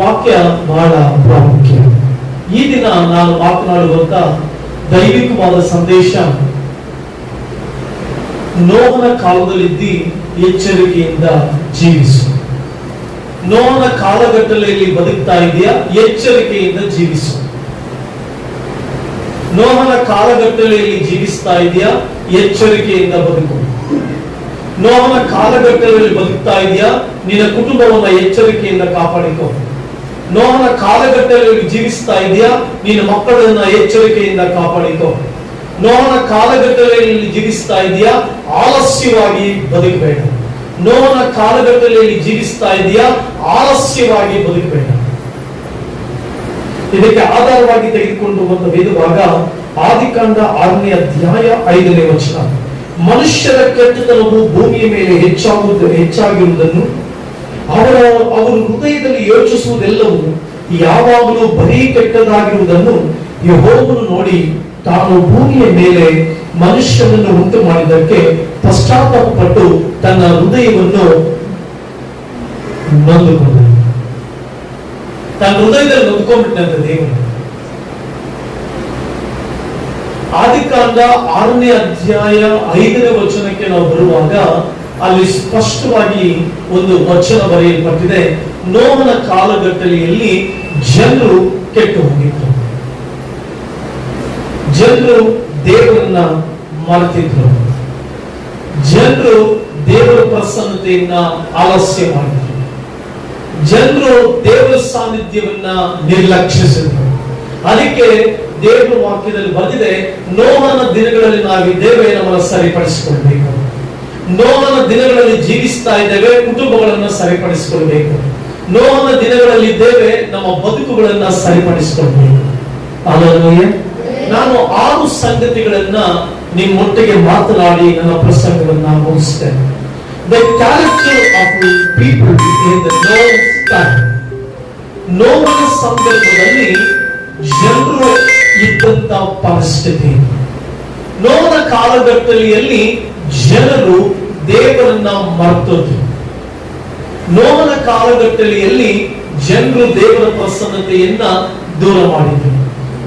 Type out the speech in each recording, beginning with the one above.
ವಾಕ್ಯ ಬಹಳ ಪ್ರಾಮುಖ್ಯ. ಈ ದಿನ ನಾನು ಮಾತನಾಡುವಂತ ದೈವಿಕವಾದ ಸಂದೇಶ, ನೋಹನ ಕಾಲದಲ್ಲಿದ್ದಿ ಎಚ್ಚರಿಕೆಯಿಂದ ಜೀವಿಸು. ನೋಹನ ಕಾಲಘಟ್ಟದಲ್ಲಿ ಬದುಕ್ತಾ ಇದೆಯಾ? ಎಚ್ಚರಿಕೆಯಿಂದ ಜೀವಿಸು. ನೋಹನ ಕಾಲಘಟ್ಟದಲ್ಲಿ ಜೀವಿಸ್ತಾ ಇದೆಯಾ? ಎಚ್ಚರಿಕೆಯಿಂದ ಬದುಕು. ನೋಹನ ಕಾಲಘಟ್ಟದಲ್ಲಿ ಬದುಕ್ತಾ ಇದೆಯಾ? ನಿನ್ನ ಕುಟುಂಬವನ್ನ ಎಚ್ಚರಿಕೆಯಿಂದ ಕಾಪಾಡಿಕೊ. ನೋಹನ ಕಾಲಘಟ್ಟದಲ್ಲಿ ಜೀವಿಸ್ತಾ ಇದೆಯಾ? ನಿನ್ನ ಮಕ್ಕಳನ್ನ ಎಚ್ಚರಿಕೆಯಿಂದ ಕಾಪಾಡಿಕೊ. ನೋಹನ ಕಾಲಘಟ್ಟದಲ್ಲಿ ಜೀವಿಸ್ತಾ ಇದೆಯಾ? ಆಲಸ್ಯವಾಗಿ ಬದುಕಬೇಡ. ನೋಹನ ಕಾಲಘಟ್ಟದಲ್ಲಿ ಜೀವಿಸ್ತಾ ಇದೆಯಾ? ಆಲಸ್ಯವಾಗಿ ಬದುಕಬೇಡ. ಇದಕ್ಕೆ ಆಧಾರವಾಗಿ ತೆಗೆದುಕೊಂಡು ಒಂದು ವೇದಭಾಗ ಆದಿಕಾಂಡ 6ನೇ ಅಧ್ಯಾಯ 5ನೇ ವಚನ. ಮನುಷ್ಯರ ಕೆಟ್ಟತನವು ಭೂಮಿಯ ಮೇಲೆ ಹೆಚ್ಚಾಗಿರುವುದನ್ನು ಅವರು ಹೃದಯದಲ್ಲಿ ಯೋಚಿಸುವುದೆಲ್ಲವೂ ಯಾವಾಗಲೂ ಬರೀ ಕೆಟ್ಟದಾಗಿರುವುದನ್ನು ಯೆಹೋವನು ನೋಡಿ ತಾನು ಭೂಮಿಯ ಮೇಲೆ ಮನುಷ್ಯನನ್ನು ಉಂಟು ಮಾಡಿದ್ದಕ್ಕೆ ಪಶ್ಚಾತ್ತಾಪಪಟ್ಟು ತನ್ನ ಹೃದಯವನ್ನು ನೊಂದುಕೊಂಡನು. ತನ್ನ ಹೃದಯದಲ್ಲಿ ನೊಂದ್ಕೊಂಡ್ಬಿಟ್ಟಂತೆ ದೇವರು. ಆದಿಕಾಂಡ 6ನೇ ಅಧ್ಯಾಯ 5ನೇ ವಚನಕ್ಕೆ ನಾವು ಬರುವಾಗ ಅಲ್ಲಿ ಸ್ಪಷ್ಟವಾಗಿ ಒಂದು ವಚನ ಬರೆಯಲ್ಪಟ್ಟಿದೆ. ನೋಹನ ಕಾಲಘಟ್ಟದಲ್ಲಿ ಜನರು ಕೆಟ್ಟು ಹೋಗಿದ್ರು. ಜನರು ದೇವರನ್ನ ಮರೆತಿದ್ರು. ಜನರು ದೇವರ ಪ್ರಸನ್ನತೆಯನ್ನ ಆಲಸ್ಯ ಮಾಡಿದ್ರು. ಜನರು ದೇವರ ಸಾನ್ನಿಧ್ಯವನ್ನ ನಿರ್ಲಕ್ಷಿಸಿದ್ರು. ಅದಕ್ಕೆ ದೇವರ ವಾಕ್ಯದಲ್ಲಿ ಬಂದಿದೆ, ನೋಹನ ದಿನಗಳಲ್ಲಿ ನಾವಿದ್ದೇವೆ, ನಮ್ಮನ್ನು ಸರಿಪಡಿಸಿಕೊಳ್ಬೇಕು. ನೋಹನ ದಿನಗಳಲ್ಲಿ ಜೀವಿಸ್ತಾ ಇದ್ದೇವೆ, ಕುಟುಂಬಗಳನ್ನ ಸರಿಪಡಿಸಿಕೊಳ್ಬೇಕು. ನೋಹನ ದಿನಗಳಲ್ಲಿ ಇದ್ದೇವೆ, ನಮ್ಮ ಬದುಕುಗಳನ್ನ ಸರಿಪಡಿಸಿಕೊಳ್ಬೇಕು. ಹಲ್ಲೆಲೂಯಾ. ನಾನು 6 ಸಂಗತಿಗಳನ್ನ ನಿಮ್ಮೊಟ್ಟಿಗೆ ಮಾತನಾಡಿ ನನ್ನ ಪ್ರಸಂಗವನ್ನ ಮುಗಿಸ್ತೇನೆ. The character of people in the Noah's time. ನೋಹನ ಸಂದರ್ಭದಲ್ಲಿ ಜನರು ಇದ್ದಂತ ಪರಿಸ್ಥಿತಿ. ನೋಹನ ಕಾಲಘಟ್ಟದಲ್ಲಿ ಜನರು ದೇವರನ್ನ ಮರೆತರು. ನೋಹನ ಕಾಲಘಟ್ಟದಲ್ಲಿ ಜನರು ದೇವರ ಪ್ರಸನ್ನತೆಯನ್ನ ದೂರ ಮಾಡಿದರು.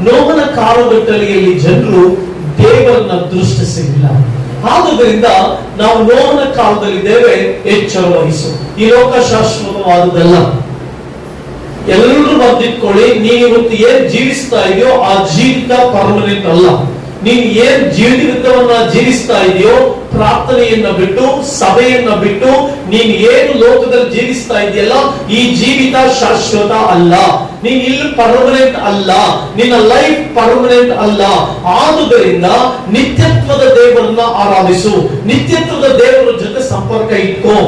ನೋಹನ ಕಾಲಘಟ್ಟದಲ್ಲಿ ಜನರು ದೇವರನ್ನ ದೃಷ್ಟಿಸಲಿಲ್ಲ. ಆದುದರಿಂದ ನಾವು ನೋಹನ ಕಾಲದಲ್ಲಿದ್ದೇವೆ, ಎಚ್ಚರ ವಹಿಸು. ಈ ಲೋಕ ಶಾಶ್ವತವಾದುದಲ್ಲ. ಎಲ್ಲರೂ ಬಂದಿಟ್ಕೊಳ್ಳಿ, ನೀನು ಇವತ್ತು ಏನ್ ಜೀವಿಸ್ತಾ ಇದೆಯೋ ಆ ಜೀವಿತ ಪರ್ಮನೆಂಟ್ ಅಲ್ಲ. ನೀನು ಏನ್ ಜೀವಿತವನ್ನ ಜೀವಿಸ್ತಾ ಇದೆಯೋ, ಪ್ರಾರ್ಥನೆಯನ್ನ ಬಿಟ್ಟು, ಸಭೆಯನ್ನ ಬಿಟ್ಟು ನೀನು ಏನು ಲೋಕದಲ್ಲಿ ಜೀವಿಸ್ತಾ ಇದೆಯಲ್ಲ, ಈ ಜೀವಿತ ಶಾಶ್ವತ ಅಲ್ಲ. ನೀನು ಇಲ್ಲಿ ಪರ್ಮನೆಂಟ್ ಅಲ್ಲ. ನಿನ್ನ ಲೈಫ್ ಪರ್ಮನೆಂಟ್ ಅಲ್ಲ. ಆದುದರಿಂದ ನಿತ್ಯತ್ವದ ದೇವರನ್ನ ಆರಾಧಿಸು. ನಿತ್ಯತ್ವದ ದೇವರ ಜೊತೆ ಸಂಪರ್ಕ ಇಟ್ಕೋ.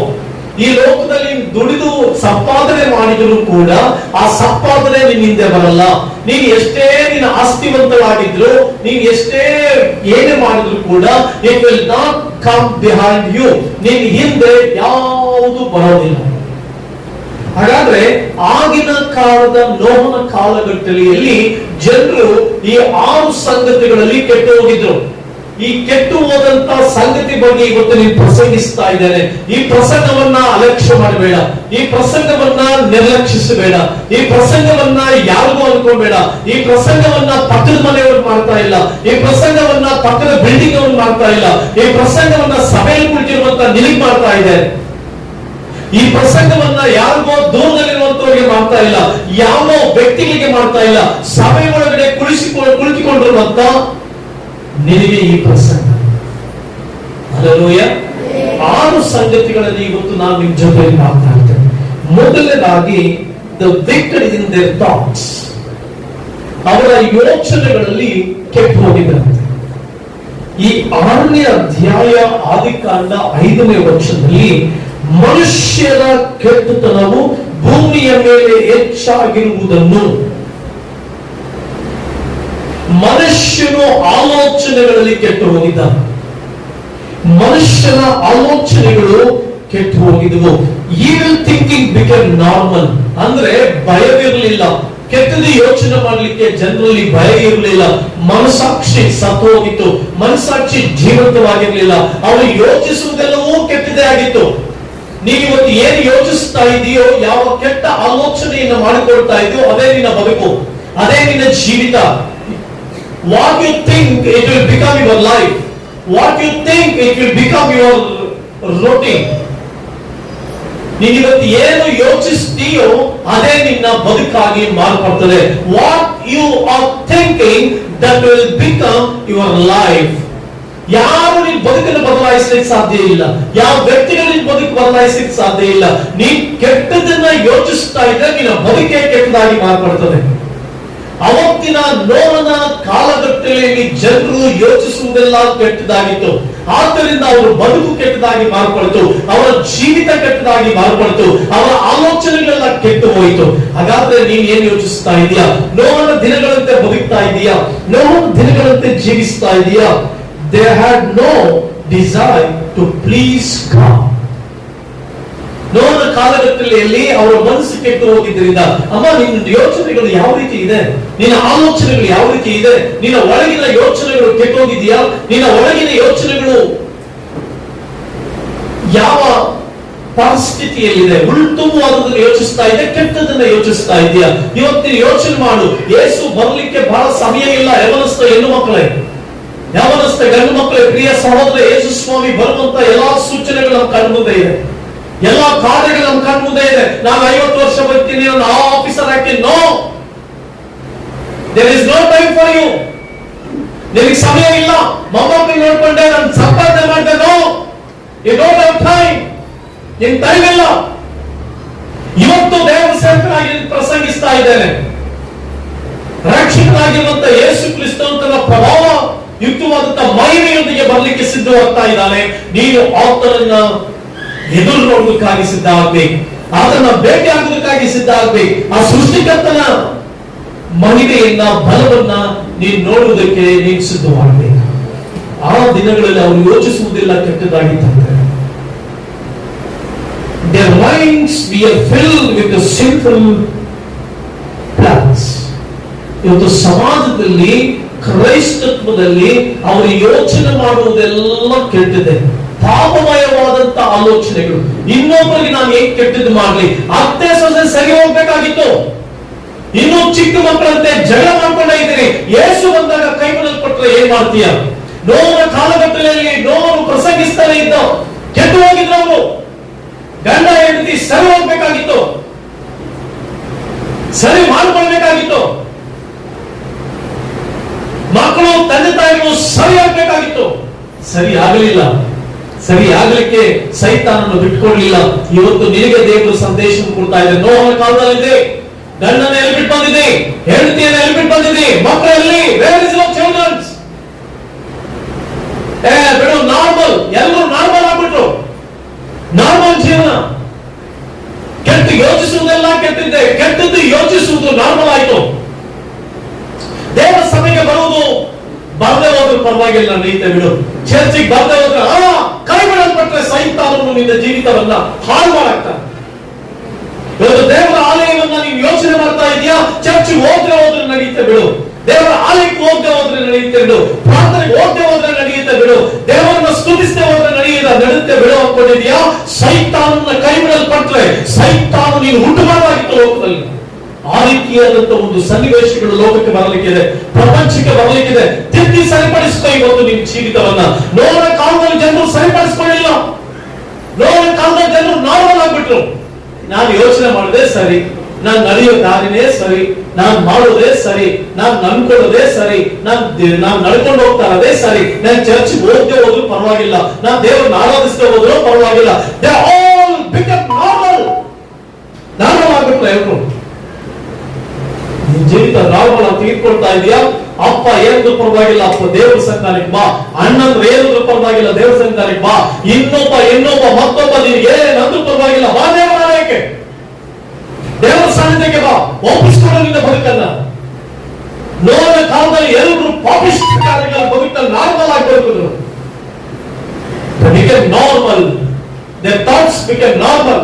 ಈ ಲೋಕದಲ್ಲಿ ದುಡಿದು ಸಂಪಾದನೆ ಮಾಡಿದ್ರು ಕೂಡ ಆ ಸಂಪಾದನೆ ನಿನ್ನ ಹಿಂದೆ ಬರಲ್ಲ. ನೀನು ಎಷ್ಟೇ ನಿನ್ನ ಆಸ್ತಿವಂತವಾಗಿದ್ರು, ನೀನು ಎಷ್ಟೇ ಏನೇ ಮಾಡಿದ್ರು ಕೂಡ it will not come behind you. ನಿನ್ನ ಹಿಂದೆ ಯಾವುದು ಬರೋದಿಲ್ಲ. ಹಾಗಾದ್ರೆ ಆಗಿನ ಕಾಲದ ನೋಹನ ಕಾಲಘಟ್ಟದಲ್ಲಿ ಜನರು ಈ 6 ಸಂಗತಿಗಳಲ್ಲಿ ಕೆಟ್ಟು ಹೋಗಿದ್ರು. ಈ ಕೆಟ್ಟು ಹೋದಂತ ಸಂಗತಿ ಬಗ್ಗೆ ಇವತ್ತು ನೀನು ಪ್ರಸಂಗಿಸ್ತಾ ಇದ್ದೇನೆ. ಈ ಪ್ರಸಂಗವನ್ನ ಅಲಕ್ಷ್ಯ ಮಾಡಬೇಡ. ಈ ಪ್ರಸಂಗವನ್ನ ನಿರ್ಲಕ್ಷಿಸಬೇಡ. ಈ ಪ್ರಸಂಗವನ್ನ ಯಾರಿಗೂ ಅನ್ಕೋಬೇಡ. ಈ ಪ್ರಸಂಗವನ್ನ ಪಕ್ಕದ ಮನೆಯವರು ಮಾಡ್ತಾ ಇಲ್ಲ. ಈ ಪ್ರಸಂಗವನ್ನ ಪಕ್ಕದ ಬಿಲ್ಡಿಂಗ್ ಅವರು ಮಾಡ್ತಾ ಇಲ್ಲ. ಈ ಪ್ರಸಂಗವನ್ನ ಸಭೆಯಲ್ಲಿ ಕುಳಿತಿರುವಂತ ನಿನಗೆ ಮಾಡ್ತಾ ಇದೆ. ಈ ಪ್ರಸಂಗವನ್ನ ಯಾರಿಗೋ ದೂರದಲ್ಲಿರುವಂತವರಿಗೆ ಮಾಡ್ತಾ ಇಲ್ಲ. ಯಾವ ವ್ಯಕ್ತಿಗಳಿಗೆ ಮಾಡ್ತಾ ಇಲ್ಲ. ಸಭೆ ಒಳಗಡೆ ಕುಳಿತುಕೊಂಡಿರುವಂತ ನಿನಗೆ ಈ ಪ್ರಸಂಗ. ಹಲ್ಲೆಲೂಯಾ. 6 ಸಂಗತಿಗಳಲ್ಲಿ ಇವತ್ತು ನಾನು ನಿಮ್ಮ ಜೊತೆ ಮಾತನಾಡ್ತೇನೆ. ಮೊದಲನೇದಾಗಿ, the wicked in their thoughts. ಅವರ ಯೋಚನೆಗಳಲ್ಲಿ ಕೆಟ್ಟು ಹೋಗಿದ್ದಂತೆ. ಈ 6ನೇ ಅಧ್ಯಾಯ ಆದಿಕಾಂಡ 5ನೇ ವಚನದಲ್ಲಿ ಮನುಷ್ಯರ ಕೆಟ್ಟತನವು ಭೂಮಿಯ ಮೇಲೆ ಹೆಚ್ಚಾಗಿರುವುದನ್ನು, ಮನುಷ್ಯನು ಆಲೋಚನೆಗಳಲ್ಲಿ ಕೆಟ್ಟು ಹೋಗಿದ್ದ. ಮನುಷ್ಯನ ಆಲೋಚನೆಗಳು ಕೆಟ್ಟು ಹೋಗಿದ್ದವು. Evil thinking become normal. ಅಂದ್ರೆ ಭಯವಿರಲಿಲ್ಲ. ಕೆಟ್ಟದ್ದು ಯೋಚನೆ ಮಾಡಲಿಕ್ಕೆ ಜನರಲ್ಲಿ ಭಯ ಇರಲಿಲ್ಲ. ಮನಸಾಕ್ಷಿ ಸತ್ತು ಹೋಗಿತ್ತು. ಮನಸಾಕ್ಷಿ ಜೀವಂತವಾಗಿರಲಿಲ್ಲ. ಅವರು ಯೋಚಿಸುವುದೆಲ್ಲವೂ ಕೆಟ್ಟದೇ ಆಗಿತ್ತು. ನೀನು ಇವತ್ತು ಏನು ಯೋಚಿಸ್ತಾ ಇದೆಯೋ, ಯಾವ ಕೆಟ್ಟ ಆಲೋಚನೆಯನ್ನು ಮಾಡಿಕೊಳ್ತಾ ಇದೆಯೋ, ಅದೇ ನಿನ್ನ ಬದುಕು, ಅದೇ ನಿನ್ನ ಜೀವಿತ. What you think, it will become your life. What you think, it will become your routine. ನೀನು ಇವತ್ತು ಏನು ಯೋಚಿಸ್ತೀಯೋ ಅದೇ ನಿನ್ನ ಬದುಕಾಗಿ ಮಾರ್ಪಡ್ತದೆ. What you are thinking, that will become your life. ಯಾರು ನಿನ್ನ ಬದುಕನ್ನು ಬದಲಾಯಿಸಲಿಕ್ಕೆ ಸಾಧ್ಯ ಇಲ್ಲ, ಯಾವ ವ್ಯಕ್ತಿಗಳು ನಿನ್ನ ಬದುಕು ಬದಲಾಯಿಸಲಿಕ್ಕೆ ಸಾಧ್ಯ ಇಲ್ಲ. ನೀನ್ ಕೆಟ್ಟದನ್ನ ಯೋಚಿಸ್ತಾ ಇದ್ರೆ ನಿನ್ನ ಬದುಕೇ ಕೆಟ್ಟದಾಗಿ ಮಾರ್ಪಡ್ತದೆ. ಅವತ್ತಿನ ನೋವನ ಕಾಲಘಟ್ಟದಲ್ಲಿ ಜನರು ಯೋಚಿಸುವುದೆಲ್ಲ ಕೆಟ್ಟದಾಗಿತ್ತು, ಆದ್ದರಿಂದ ಅವರ ಬದುಕು ಕೆಟ್ಟದಾಗಿ ಮಾರ್ಪಡಿತು, ಅವರ ಜೀವಿತ ಕೆಟ್ಟದಾಗಿ ಮಾರ್ಪಡಿತು, ಅವರ ಆಲೋಚನೆಗಳೆಲ್ಲ ಕೆಟ್ಟು ಹೋಯಿತು. ಹಾಗಾದ್ರೆ ನೀನ್ ಏನ್ ಯೋಚಿಸ್ತಾ ಇದೀಯಾ? ನೋವನ ದಿನಗಳಂತೆ ಬದುಕ್ತಾ ಇದೀಯಾ? ನೋವನ ದಿನಗಳಂತೆ ಜೀವಿಸ್ತಾ ಇದೀಯಾ? They had no desire to please God. ನೋವನ ಕಾಲಘಟ್ಟದಲ್ಲಿ ಅವರ ಮನಸ್ಸು ಕೆಟ್ಟು ಹೋಗಿದ್ದರಿಂದ, ಅಮ್ಮ ನಿನ್ನ ಯೋಚನೆಗಳು ಯಾವ ರೀತಿ ಇದೆ, ನಿನ್ನ ಆಲೋಚನೆಗಳು ಯಾವ ರೀತಿ ಇದೆ, ನಿನ್ನ ಒಳಗಿನ ಯೋಚನೆಗಳು ಕೆಟ್ಟೋಗಿದೆಯಾ, ನಿನ್ನ ಒಳಗಿನ ಯೋಚನೆಗಳು ಯಾವ ಪರಿಸ್ಥಿತಿಯಲ್ಲಿದೆ, ಉಲ್ಟುವಾದದನ್ನು ಯೋಚಿಸ್ತಾ ಇದೆ, ಕೆಟ್ಟದನ್ನ ಯೋಚಿಸ್ತಾ ಇದೆಯಾ? ಇವತ್ತಿನ ಯೋಚನೆ ಮಾಡು. ಯೇಸು ಬರಲಿಕ್ಕೆ ಬಹಳ ಸಮಯ ಇಲ್ಲ. ಯವನಸ್ಥ ಹೆಣ್ಣು ಮಕ್ಕಳೇ, ಯವನಸ್ಥ ಗಂಡು ಮಕ್ಕಳೇ, ಪ್ರಿಯ ಸಹೋದರ, ಯೇಸು ಸ್ವಾಮಿ ಬರುವಂತ ಎಲ್ಲಾ ಸೂಚನೆಗಳು ನಮ್ಮ ಕಣ್ಮುಂದೆ ಇದೆ, ಎಲ್ಲಾ ಕಾರ್ಯಗಳು ನಮ್ಮ ಕಣ್ಮುಂದೆ ಇದೆ. ನಾನು 50 ವರ್ಷ ಬರ್ತೀನಿ, ನಾನು ಆ ಆಫೀಸರ್ ಆಗ್ತೀನಿ. No, there is no time for you. ನಿನಗೆ ಸಮಯ ಇಲ್ಲ. ಮೊಮ್ಮಕ್ಕಳು ನೋಡ್ಕೊಂಡೆ ನಾನು ಸಂಪಾದನೆ ಮಾಡಿದೆ. No, you don't have time. ನಿನ್ ಟೈಮ್ ಇಲ್ಲ. ಇವತ್ತು ದೇವರ ಸೇವಕನಾಗಿ ಪ್ರಸಂಗಿಸ್ತಾ ಇದ್ದೇನೆ. ರಕ್ಷಕನಾಗಿರುವಂತ ಯೇಸು ಕ್ರಿಸ್ತನ ಪ್ರಭಾವ ಯುಕ್ತವಾದಂತ ಮಹಿಮೆಯೊಂದಿಗೆ ಬರಲಿಕ್ಕೆ ಸಿದ್ಧವಾಗ್ತಾ ಇದ್ದಾನೆ. ನೀನು ಆತನನ್ನ ಎದುರು ನೋಡೋದಕ್ಕಾಗಿ ಸಿದ್ಧ ಆಗ್ಬೇಕು, ಅದನ್ನ ಭೇಟಿ ಆಗೋದಕ್ಕಾಗಿ ಸಿದ್ಧ ಆಗ್ಬೇಕು. ಆ ಸೃಷ್ಟಿಕರ್ತನ ಮಹಿಮೆಯನ್ನ, ಬಲವನ್ನ ನೀನು ನೋಡುವುದಕ್ಕೆ ನೀನು ಸಿದ್ಧವಾಗಬೇಕು. ಆ ದಿನಗಳಲ್ಲಿ ಅವರು ಯೋಚಿಸುವುದಿಲ್ಲ ಕೆಟ್ಟದಾಗಿತ್ತಂತೆ. Their minds were filled with the sinful plans. ಇವತ್ತು ಸಮಾಜದಲ್ಲಿ, ಕ್ರೈಸ್ತತ್ವದಲ್ಲಿ ಅವರು ಯೋಚನೆ ಮಾಡುವುದೆಲ್ಲ ಕೆಟ್ಟಿದೆ. ಪಾಪಮಯವಾದಂತ ಆಲೋಚನೆಗಳು. ಇನ್ನೊಬ್ಬರಿಗೆ ನಾನು ಹೇಗೆ ಕೆಟ್ಟದ್ದು ಮಾಡ್ಲಿ, ಅತ್ತೆ ಸೊಸೆ ಸರಿ ಹೋಗ್ಬೇಕಾಗಿತ್ತು, ಇನ್ನು ಚಿಕ್ಕ ಮಕ್ಕಳಂತೆ ಜಗಳ ಮಾಡ್ಕೊಂಡ ಇದ್ದೀರಿ. ಯೇಸು ಬಂದಾಗ ಕೈ ಕೊಟ್ಟರೆ ಏನ್ ಮಾಡ್ತೀಯ? ನೋವನ ಕಾಲಘಟ್ಟದಲ್ಲಿ ನೋವನ್ನು ಪ್ರಸಂಗಿಸ್ತಾನೆ ಇದ್ದ, ಕೆಟ್ಟು ಹೋಗಿದ್ರು ಅವರು. ಗಂಡ ಹೆಂಡತಿ ಸರಿ ಹೋಗ್ಬೇಕಾಗಿತ್ತು, ಸರಿ ಮಾಡ್ಕೊಳ್ಬೇಕಾಗಿತ್ತು. ಮಕ್ಕಳು ತಂದೆ ತಾಯಿಗಳು ಸರಿ ಆಗ್ಬೇಕಾಗಿತ್ತು, ಸರಿ ಆಗಲಿಲ್ಲ. ಸರಿ ಆಗ್ಲಿಕ್ಕೆ ಸೈತಾನನ್ನು ಬಿಟ್ಕೊಡ್ಲಿಲ್ಲ. ಇವತ್ತು ನಿನಗೆ ದೇವರು ಸಂದೇಶ ಕೊಡ್ತಾ ಇದೆ. ನೋವನ ಕಾಲದಲ್ಲಿದೆ, ಗಂಡನ ಎಲ್ಲಿ ಬಿಟ್ಟು ಬಂದಿದೆ, ಹೆಂಡತಿಯನ್ನು ಎಲ್ಲಿ ಬಿಟ್ಟು ಬಂದಿದೆ, ಮಕ್ಕಳಲ್ಲಿ ವೇರ್ ಇಸ್ ಯುವರ್ ಚಿಲ್ಡ್ರನ್ಸ್? ಬಿಡು, ನಾರ್ಮಲ್, ಎಲ್ಲರೂ ನಾರ್ಮಲ್ ಆಗ್ಬಿಟ್ರು. ನಾರ್ಮಲ್ ಜೀವನ. ಕೆಟ್ಟ ಯೋಚಿಸುವುದೆಲ್ಲ ಕೆಟ್ಟಿದ್ದೆ, ಕೆಟ್ಟದ್ದು ಯೋಚಿಸುವುದು ನಾರ್ಮಲ್ ಆಯ್ತು. ದೇವರ ಸಭೆಗೆ ಬರುವುದು ಬರದೆ ಹೋದ್ರು ಪರವಾಗಿಲ್ಲ, ನಡೀತೆ ಬಿಡು. ಚರ್ಚಿಗೆ ಬರದೆ ಹೋದ್ರೆ ಕೈ ಬಿಡಲ್ಪಟ್ರೆ ಸೈತಾನನು ನಿನ್ನ ಜೀವಿತವನ್ನ ಹಾಳು ಮಾಡಾಕ್ತಾನೆ. ಇವತ್ತು ದೇವರ ಆಲಯವನ್ನ ನೀವು ಯೋಚನೆ ಮಾಡ್ತಾ ಇದೆಯಾ? ಚರ್ಚ್ ಹೋದ್ರೆ ನಡೆಯುತ್ತೆ ಬಿಡು, ದೇವರ ಆಲಯಕ್ಕೆ ಹೋಗದೆ ಹೋದ್ರೆ ನಡೆಯುತ್ತೆ ಬಿಡು, ಪ್ರಾರ್ಥನೆಗೆ ಹೋಗದೆ ಹೋದ್ರೆ ನಡೆಯುತ್ತೆ ಬಿಡು, ದೇವರನ್ನ ಸ್ತುತಿಸದೆ ಹೋದ್ರೆ ನಡೆಯುತ್ತೆ ಬಿಡು ಅನ್ಕೊಂಡಿದ್ಯಾ? ಸೈತಾನನ ಕೈ ಬಿಡಲ್ಪಟ್ರೆ ಸೈತಾನು ನೀನು ಉಂಟು ಮಾಡಲಾಗಿತ್ತು ಲೋಕದಲ್ಲಿ. ಆ ರೀತಿಯಾದಂತ ಒಂದು ಸನ್ನಿವೇಶಗಳು ಲೋಕಕ್ಕೆ ಬರಲಿಕ್ಕಿದೆ, ಪ್ರಪಂಚಕ್ಕೆ ಬರಲಿಕ್ಕಿದೆ. ತಿದ್ದಿ ಸರಿಪಡಿಸ್ಕೊ ಇವತ್ತು ನಿನ್ನ ಜೀವಿತವನ್ನ. ನೋವನ ಕಾಲದಲ್ಲಿ ಜನರು ಸರಿಪಡಿಸ್ಕೊಳ್ಳಿಲ್ಲ. ನೋವನ ಕಾಲದಲ್ಲಿ ಜನರು ನಾರ್ಮಲ್ ಆಗ್ಬಿಟ್ರು. ನಾನು ಯೋಚನೆ ಮಾಡೋದೇ ಸರಿ, ನಾನು ನಡೆಯೋ ದಾರಿನೇ ಸರಿ, ನಾನು ಮಾಡೋದೇ ಸರಿ, ನಾನು ನಂಬ್ಕೊಳ್ಳೋದೇ ಸರಿ, ನಾನು ನಡ್ಕೊಂಡು ಹೋಗ್ತಾ ಇರೋದೇ ಸರಿ, ನಾನು ಚರ್ಚ್ಗೆ ಹೋಗದೆ ಹೋದ್ರು ಪರವಾಗಿಲ್ಲ, ನಾನು ದೇವರನ್ನ ಆರಾಧಿಸದೆ ಹೋದ್ರು ಪರವಾಗಿಲ್ಲ. They all become normal. Normal ಆಗ್ಬಿಟ್ರು ಎಲ್ರು. ಜೀವಿತ ನಾರ್ಮಲ್ ಆಗಿ ತೆಗೆದುಕೊಳ್ತಾ ಇದೆಯಾ? ಅಪ್ಪ ಏನಿದ್ರು ಪರವಾಗಿಲ್ಲ, ಅಪ್ಪ ದೇವರ ಸಂಘಕ್ಕೆ ಬಾ. ಅಣ್ಣಂದ್ರೆ ಏನಿದ್ರು ಪರವಾಗಿಲ್ಲ, ದೇವರ ಸಂಘಕ್ಕೆ ಬಾ. ಇನ್ನೊಬ್ಬ ಮತ್ತೊಬ್ಬ ನಿನಗೆ ಏನಂದ್ರೂ ಪರವಾಗಿಲ್ಲ, ಬಾ ದೇವರ ಆಲಯಕ್ಕೆ, ದೇವರ ಸಾನ್ನಿಧ್ಯಕ್ಕೆ ಬಾ. ಒಪ್ಪಿಸ್ಕೊಂಡು ನಿನ್ನ ಬದುಕನ್ನ. ನೋವಿನ ಕಾಲದಲ್ಲಿ ಎಲ್ಲರೂ ಪಾಪಿಷ್ಟ ಕಾರ್ಯಗಳ ಬದುಕಲ್ಲಿ ನಾರ್ಮಲ್ ಆಗಿ ಬದುಕಿದ್ರು. Normal, their thoughts became normal.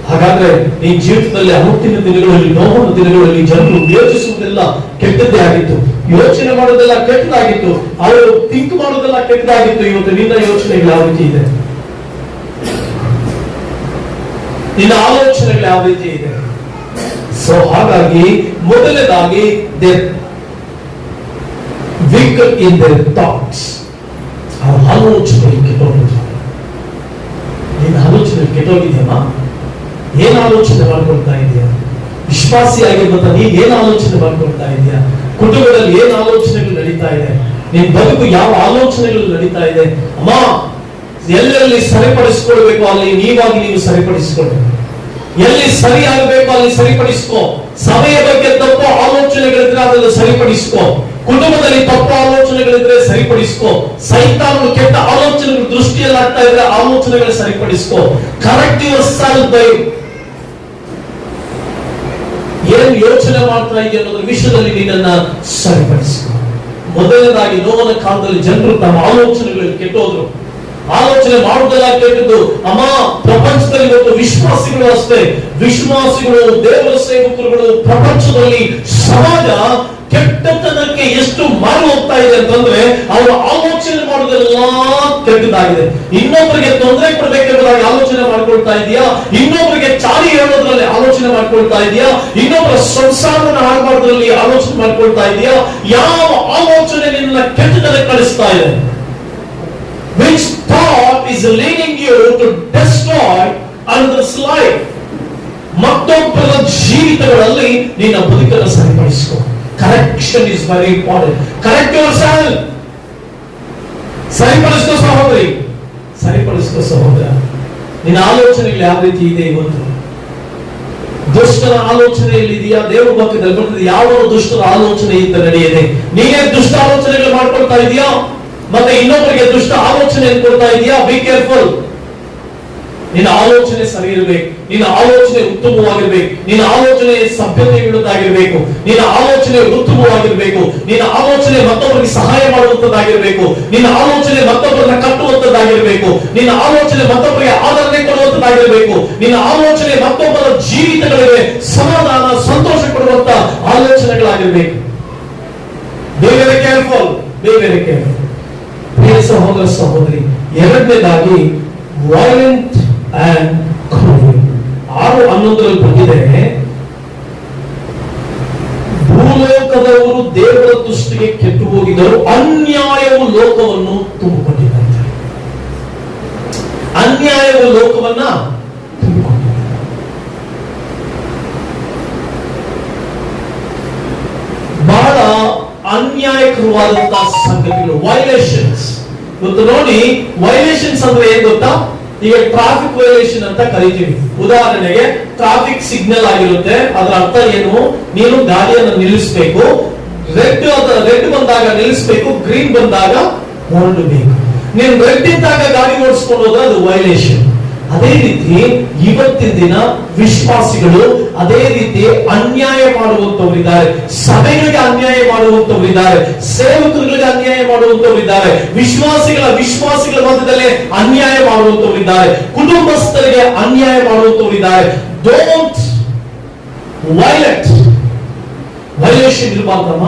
ಹಾಗಾದ್ರೆ ಈ ಜೀವಿತದಲ್ಲಿ ಅವತ್ತಿನ ದಿನಗಳಲ್ಲಿ, ನೋವಿನ ದಿನಗಳಲ್ಲಿ ಜನರು ಯೋಚಿಸುವುದೆಲ್ಲ ಕೆಟ್ಟದ್ದೇ ಆಗಿತ್ತು, ಯೋಚನೆ ಮಾಡೋದೆಲ್ಲ ಕೆಟ್ಟದಾಗಿತ್ತು, ಅವರು ಥಿಂಕ್ ಮಾಡೋದೆಲ್ಲ ಕೆಟ್ಟದಾಗಿತ್ತು. ಇವತ್ತು ನಿನ್ನ ಯೋಚನೆಗಳು ಯಾವ ರೀತಿ ಇದೆ? ನಿನ್ನ ಆಲೋಚನೆಗಳು ಯಾವ ರೀತಿ ಇದೆ? ಸೊ ಹಾಗಾಗಿ ಮೊದಲನೇದಾಗಿ they're weaker in their thoughts, ಅವರ ಆಲೋಚನೆ ಕೆಟ್ಟೋಗಿದ್ದಾರೆ. ನಿನ್ನ ಆಲೋಚನೆ ಕೆಟ್ಟೋಗಿದೆಯಮ್ಮ? ಏನ್ ಆಲೋಚನೆ ಮಾಡ್ಕೊಳ್ತಾ ಇದೆಯಾ? ವಿಶ್ವಾಸಿಯಾಗಿರ್ಬತ್ತ ನೀನ್ ಏನ್ ಆಲೋಚನೆ ಮಾಡ್ಕೊಳ್ತಾ ಇದೆಯಾ? ಕುಟುಂಬದಲ್ಲಿ ಏನ್ ಆಲೋಚನೆಗಳು ನಡೀತಾ ಇದೆ? ನಿನ್ ಬದುಕು ಯಾವ ಆಲೋಚನೆಗಳು ನಡೀತಾ ಇದೆ? ಅಮ್ಮ, ಎಲ್ಲೆಲ್ಲಿ ಸರಿಪಡಿಸಿಕೊಳ್ಬೇಕು ಅಲ್ಲಿ ನೀವಾಗಿ ನೀವು ಸರಿಪಡಿಸಿಕೊಳ್ಳಿ. ಎಲ್ಲಿ ಸರಿ ಆಗಬೇಕು ಅಲ್ಲಿ ಸರಿಪಡಿಸ್ಕೋ. ಸಭೆಯ ಬಗ್ಗೆ ತಪ್ಪು ಆಲೋಚನೆಗಳಿದ್ರೆ ಅದನ್ನು ಸರಿಪಡಿಸ್ಕೋ. ಕುಟುಂಬದಲ್ಲಿ ತಪ್ಪು ಆಲೋಚನೆಗಳಿದ್ರೆ ಸರಿಪಡಿಸ್ಕೋ. ಸೈತಾನನು ಕೆಟ್ಟ ಆಲೋಚನೆಗಳು ದೃಷ್ಟಿಯಲ್ಲಿ ಆಗ್ತಾ ಇದ್ರೆ ಆಲೋಚನೆಗಳು ಸರಿಪಡಿಸ್ಕೋ. ಕರೆಕ್ಟ್ ಯುವರ್ ಸೆಲ್ಫ್ ಬೈ ಏನ್ ಯೋಚನೆ ಮಾಡ್ತಾ ಇದೆಯಾ ಅನ್ನೋದ್ರ ವಿಷಯದಲ್ಲಿ ನಿನ್ನನ್ನ ಸರಿಪಡಿಸ್ಕೋ. ಮೊದಲನೇದಾಗಿ ನೋವನ ಕಾಲದಲ್ಲಿ ಜನರು ತಮ್ಮ ಆಲೋಚನೆಗಳು ಕೆಟ್ಟೋದ್ರು. ಆಲೋಚನೆ ಮಾಡುವುದೆಲ್ಲ ಕೆಟ್ಟದ್ದು. ಅಮ್ಮ, ಪ್ರಪಂಚದಲ್ಲಿ ಇವತ್ತು ವಿಶ್ವಾಸಿಗಳು ಅಷ್ಟೇ, ವಿಶ್ವಾಸಿಗಳು, ದೇವರ ಸೇವಕರುಗಳು, ಪ್ರಪಂಚದಲ್ಲಿ ಸಮಾಜ ಕೆಟ್ಟತನಕ್ಕೆ ಎಷ್ಟು ಮಾರು ಹೋಗ್ತಾ ಇದೆ ಅಂತಂದ್ರೆ ಅವರ ಆಲೋಚನೆ ಮಾಡುವುದೆಲ್ಲ ಕೆಟ್ಟದಾಗಿದೆ. ಇನ್ನೊಬ್ಬರಿಗೆ ತೊಂದರೆ ಕೊಡಬೇಕೆಂಬುದಾಗಿ ಆಲೋಚನೆ ಮಾಡ್ಕೊಳ್ತಾ ಇದೆಯಾ? ಇನ್ನೊಬ್ಬರಿಗೆ ಚಾಡಿ ಹೇಳೋದ್ರಲ್ಲಿ ಆಲೋಚನೆ ಮಾಡ್ಕೊಳ್ತಾ ಇದೆಯಾ? ಇನ್ನೊಬ್ಬರ ಸಂಸಾರವನ್ನು ಹಾಳು ಮಾಡೋದ್ರಲ್ಲಿ ಆಲೋಚನೆ ಮಾಡ್ಕೊಳ್ತಾ ಇದೆಯಾ? ಯಾವ ಆಲೋಚನೆ ನಿನ್ನ ಕೆಟ್ಟತನಕ್ಕೆ ಕಳಿಸ್ತಾ ಇದೆ? Which thought is leading you to destroy another's life? ಮತ್ತೊಬ್ಬರ ಜೀವಿತಗಳಲ್ಲಿ ನಿನ್ನ ಬದುಕನ್ನು ಸರಿಪಡಿಸಿಕೋ. Correction is very important. Correct yourself. ಸರಿಪಡಿಸಿಕೋ ಸಹೋದರಿ, ಸರಿಪಡಿಸಿಕೋ ಸಹೋದರ. ನಿನ್ನ ಆಲೋಚನೆಗಳು ಯಾವ ರೀತಿ ಇದೆ ಇವತ್ತು? ದುಷ್ಟರ ಆಲೋಚನೆ ಎಲ್ಲಿದೆಯಾ? ದೇವರ ವಾಕ್ಯದಲ್ಲಿ ಬರ್ತದೆ ಯಾವ ದುಷ್ಟರ ಆಲೋಚನೆ ಇದ್ದ ನಡೆಯದೆ. ನೀನೇ ದುಷ್ಟ ಆಲೋಚನೆಗಳು ಮಾಡ್ಕೊಳ್ತಾ ಇದೆಯಾ? ಮತ್ತೆ ಇನ್ನೊಬ್ಬರಿಗೆ ದುಷ್ಟ ಆಲೋಚನೆ ಕೊಡ್ತಾ ಇದೆಯಾ? Be careful. ನಿನ್ನ ಆಲೋಚನೆ ಸರಿ ಇರಬೇಕು. ನಿನ್ನ ಆಲೋಚನೆ ಉತ್ತಮವಾಗಿರ್ಬೇಕು. ನಿನ್ನ ಆಲೋಚನೆ ಸಭ್ಯತೆ ಇಡುವುದಾಗಿರ್ಬೇಕು. ನಿನ್ನ ಆಲೋಚನೆ ಉತ್ತಮವಾಗಿರ್ಬೇಕು. ನಿನ್ನ ಆಲೋಚನೆ ಮತ್ತೊಬ್ಬರಿಗೆ ಸಹಾಯ ಮಾಡುವಂತದ್ದಾಗಿರ್ಬೇಕು. ನಿನ್ನ ಆಲೋಚನೆ ಮತ್ತೊಬ್ಬರನ್ನ ಕಟ್ಟುವಂತದ್ದಾಗಿರ್ಬೇಕು. ನಿನ್ನ ಆಲೋಚನೆ ಮತ್ತೊಬ್ಬರಿಗೆ ಆದರಣೆ ಕೊಡುವಂತದ್ದಾಗಿರ್ಬೇಕು. ನಿನ್ನ ಆಲೋಚನೆ ಮತ್ತೊಬ್ಬರ ಜೀವಿತಗಳಿಗೆ ಸಮಾಧಾನ, ಸಂತೋಷ ಕೊಡುವಂತ ಆಲೋಚನೆಗಳಾಗಿರ್ಬೇಕು. Be very careful, be very careful. ಪ್ರಿಯ ಸಹೋದರ ಸಹೋದರಿ, ಎರಡನೇದಾಗಿ ವೈಲೆಂಟ್ ಅಂಡ್ ಕ್ರೂಯಲ್. 6:11 ಬಂದಿದೆ, ಭೂಲೋಕದವರು ದೇವರ ದೃಷ್ಟಿಗೆ ಕೆಟ್ಟು ಹೋಗಿದ್ದರು, ಅನ್ಯಾಯವು ಲೋಕವನ್ನು ತುಂಬಿಕೊಂಡಿದ್ದಾರೆ. ಅನ್ಯಾಯವು ಲೋಕವನ್ನ ತುಂಬಿಕೊಂಡಿದೆ. ಬಹಳ ಅನ್ಯಾಯಕರವಾದಂತಹ ಸಂಗತಿಗಳು, ವೈಲೇಷನ್ಸ್. ಇವತ್ತು ನೋಡಿ, ವೈಲೇಷನ್ಸ್ ಅಂದ್ರೆ ಏನ್ ಗೊತ್ತಾ? ಈಗ ಟ್ರಾಫಿಕ್ ವೈಲೇಷನ್ ಅಂತ ಕರಿತೀವಿ. ಉದಾಹರಣೆಗೆ ಟ್ರಾಫಿಕ್ ಸಿಗ್ನಲ್ ಆಗಿರುತ್ತೆ. ಅದರ ಅರ್ಥ ಏನು? ನೀನು ಗಾಡಿಯನ್ನು ನಿಲ್ಲಿಸಬೇಕು. ರೆಡ್ ಬಂದಾಗ ನಿಲ್ಲಿಸಬೇಕು, ಗ್ರೀನ್ ಬಂದಾಗ ಹೊರಡಬೇಕು. ನೀನು ರೆಡ್ ಇದ್ದಾಗ ಗಾಡಿ ಓಡಿಸ್ಕೊಂಡು ಹೋದ್ರೆ ಅದು ವೈಲೇಷನ್. ಅದೇ ರೀತಿ ಇವತ್ತಿನ ದಿನ ವಿಶ್ವಾಸಿಗಳು ಅದೇ ರೀತಿ ಅನ್ಯಾಯ ಮಾಡುವಂತವರಿದ್ದಾರೆ. ಸಭೆಗಳಿಗೆ ಅನ್ಯಾಯ ಮಾಡುವಂತವರಿದ್ದಾರೆ, ಸೇವಕರುಗಳಿಗೆ ಅನ್ಯಾಯ ಮಾಡುವಂತವರಿದ್ದಾರೆ, ವಿಶ್ವಾಸಿಗಳ ಮಧ್ಯದಲ್ಲಿ ಅನ್ಯಾಯ ಮಾಡುವಂತವರಿದ್ದಾರೆ, ಕುಟುಂಬಸ್ಥರಿಗೆ ಅನ್ಯಾಯ ಮಾಡುವಂತವರಿದ್ದಾರೆ. Don't violate. ವೈಲೇಷನ್ ಇರಬಾರ್ದಮ್ಮ.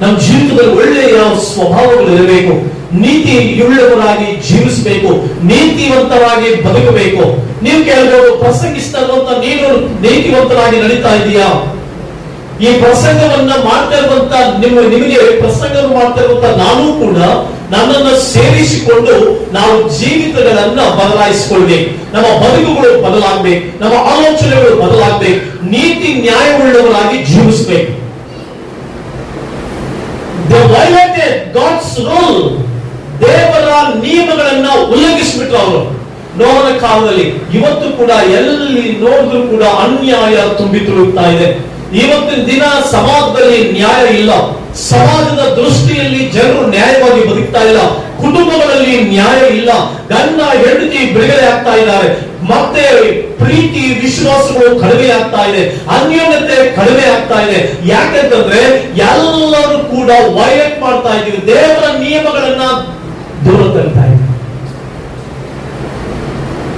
ನಮ್ಮ ಜೀವಿತದಲ್ಲಿ ಒಳ್ಳೆಯ ಸ್ವಭಾವಗಳು ಇರಬೇಕು. ನೀತಿಯುಳ್ಳವರಾಗಿ ಜೀವಿಸಬೇಕು, ನೀತಿವಂತರಾಗಿ ಬದುಕಬೇಕು. ನೀವು ಕೇಳಬಹುದು, ಪ್ರಸಂಗಿಸ್ತಾ ಇರುವಂತ ನೀನು ನೀತಿವಂತರಾಗಿ ನಡೀತಾ ಇದೆಯಾ? ಈ ಪ್ರಸಂಗವನ್ನ ಮಾಡ್ತಾ ಇರುವಂತ ನಿಮಗೆ ಪ್ರಸಂಗ ಮಾಡ್ತಾ ಇರುವಂತ ನಾನು ಕೂಡ ನನ್ನನ್ನು ಸೇರಿಸಿಕೊಂಡು ನಾವು ಜೀವಿತಗಳನ್ನ ಬದಲಾಯಿಸಿಕೊಳ್ಬೇಕು. ನಮ್ಮ ಬದುಕುಗಳು ಬದಲಾಗಬೇಕು, ನಮ್ಮ ಆಲೋಚನೆಗಳು ಬದಲಾಗಬೇಕು, ನೀತಿ ನ್ಯಾಯವುಳ್ಳವರಾಗಿ ಜೀವಿಸಬೇಕು. They violated God's rule. ದೇವರ ನಿಯಮಗಳನ್ನ ಉಲ್ಲಂಘಿಸಿಬಿಟ್ರು ಅವರು ನೋವನ ಕಾಲದಲ್ಲಿ. ಇವತ್ತು ಕೂಡ ಎಲ್ಲಿ ನೋಡಿದ್ರು ಕೂಡ ಅನ್ಯಾಯ ತುಂಬಿ ತುಳುಕ್ತಾ ಇದೆ. ಇವತ್ತಿನ ದಿನ ಸಮಾಜದಲ್ಲಿ ನ್ಯಾಯ ಇಲ್ಲ. ಸಮಾಜದ ದೃಷ್ಟಿಯಲ್ಲಿ ಜನರು ನ್ಯಾಯವಾಗಿ ಬದುಕ್ತಾ ಇಲ್ಲ. ಕುಟುಂಬಗಳಲ್ಲಿ ನ್ಯಾಯ ಇಲ್ಲ. ಗಂಡ ಹೆಂಡತಿ ಬಿಡುಗಡೆ ಆಗ್ತಾ ಇದ್ದಾರೆ. ಮತ್ತೆ ಪ್ರೀತಿ ವಿಶ್ವಾಸಗಳು ಕಡಿಮೆ ಆಗ್ತಾ ಇದೆ. ಅನ್ಯೋನ್ಯತೆ ಕಡಿಮೆ ಆಗ್ತಾ ಇದೆ. ಯಾಕಂತಂದ್ರೆ ಎಲ್ಲರೂ ಕೂಡ ವೈಲೇಟ್ ಮಾಡ್ತಾ ಇದ್ದೀವಿ. ದೇವರ ನಿಯಮಗಳನ್ನ ದೂರ ತರ್ತಾ ಇದ್ದೀವಿ.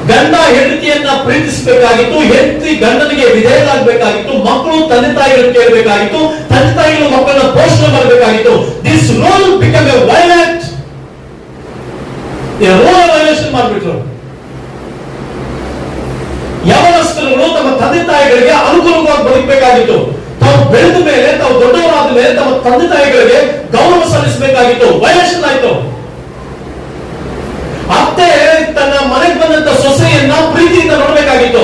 ಗಂಡ ಹೆಂಡತಿಯನ್ನ ಪ್ರೀತಿಸಬೇಕಾಗಿತ್ತು, ಹೆಂಡತಿ ಗಂಡನಿಗೆ ವಿಧೇಯರಾಗಬೇಕಾಗಿತ್ತು, ಮಕ್ಕಳು ತಂದೆ ತಾಯಿಗಳನ್ನು ಕೇಳಬೇಕಾಗಿತ್ತು, ತಂದೆ ತಾಯಿಗಳು ಮಕ್ಕಳನ್ನ ಪೋಷಣೆ ಮಾಡಬೇಕಾಗಿತ್ತು. This rule become A violent. Rule violation ಮಾಡಿಬಿಟ್ರು. ಯವನ ಯೌವನಸ್ಥರುಗಳು ತಮ್ಮ ತಂದೆ ತಾಯಿಗಳಿಗೆ ಅನುಕೂಲವಾಗಿ ಬದುಕಬೇಕಾಗಿತ್ತು. ತಾವು ಬೆಳೆದ ಮೇಲೆ, ತಾವು ದೊಡ್ಡವರಾದ ಮೇಲೆ ತಮ್ಮ ತಂದೆ ತಾಯಿಗಳಿಗೆ ಗೌರವ ಸಲ್ಲಿಸಬೇಕಾಗಿತ್ತು. ವೈಲೇಷನ್ ಆಯ್ತು. ಅತ್ತೆ ತನ್ನ ಮನೆಗೆ ಬಂದಂತ ಸೊಸೆಯನ್ನ ಪ್ರೀತಿಯಿಂದ ನೋಡಬೇಕಾಗಿತ್ತು,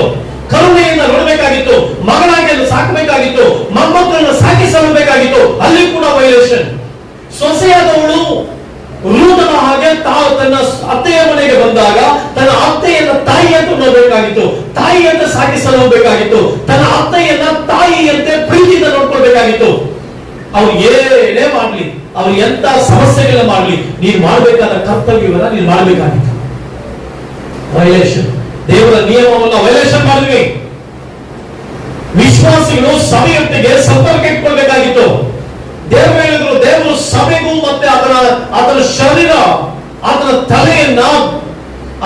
ಕರುಣೆಯಿಂದ ನೋಡಬೇಕಾಗಿತ್ತು, ಮಗನಾಗಿ ಸಾಕಬೇಕಾಗಿತ್ತು, ಮೊಮ್ಮಕ್ಕಳನ್ನ ಸಾಕಿ ಸಲ್ಲಬೇಕಾಗಿತ್ತು. ಅಲ್ಲಿ ಕೂಡ ವೈಲೇಷನ್. ಸೊಸೆಯಾದವಳು ರೂದನ ಹಾಗೆ ತಾವು ತನ್ನ ಅತ್ತೆಯ ಮನೆಗೆ ಬಂದಾಗ ತನ್ನ ಅತ್ತೆಯನ್ನ ತಾಯಿಯಂತೆ ನೋಡಬೇಕಾಗಿತ್ತು, ತಾಯಿಯಂತೆ ಸಾಕಿ ಸಲ್ಲಬೇಕಾಗಿತ್ತು, ತನ್ನ ಅತ್ತೆಯನ್ನ ತಾಯಿಯಂತೆ ಪ್ರೀತಿಯಿಂದ ನೋಡ್ಕೊಳ್ಬೇಕಾಗಿತ್ತು. ಅವ್ರು ಏನೇ ಮಾಡ್ಲಿ, ಅವ್ರು ಎಂತ ಸಮಸ್ಯೆಗಳನ್ನ ಮಾಡ್ಲಿ, ನೀನ್ ಮಾಡ್ಬೇಕಾದ ಕರ್ತವ್ಯವನ್ನ ನೀನ್ ಮಾಡ್ಬೇಕಾಗಿತ್ತು. ವೈಲೇಷನ್, ದೇವರ ನಿಯಮವನ್ನ ವೈಲೇಷನ್ ಮಾಡಿದ್ವಿ. ವಿಶ್ವಾಸಿಗಳು ಸಭೆಯೊಟ್ಟಿಗೆ ಸಂಪರ್ಕ ಇಟ್ಕೊಳ್ಬೇಕಾಗಿತ್ತು. ದೇವರು ಹೇಳಿದ್ರು, ದೇವರು ಸಭೆಗೂ ಮತ್ತೆ ಆತನ ಶರೀರ, ಆತನ ತಲೆಯನ್ನ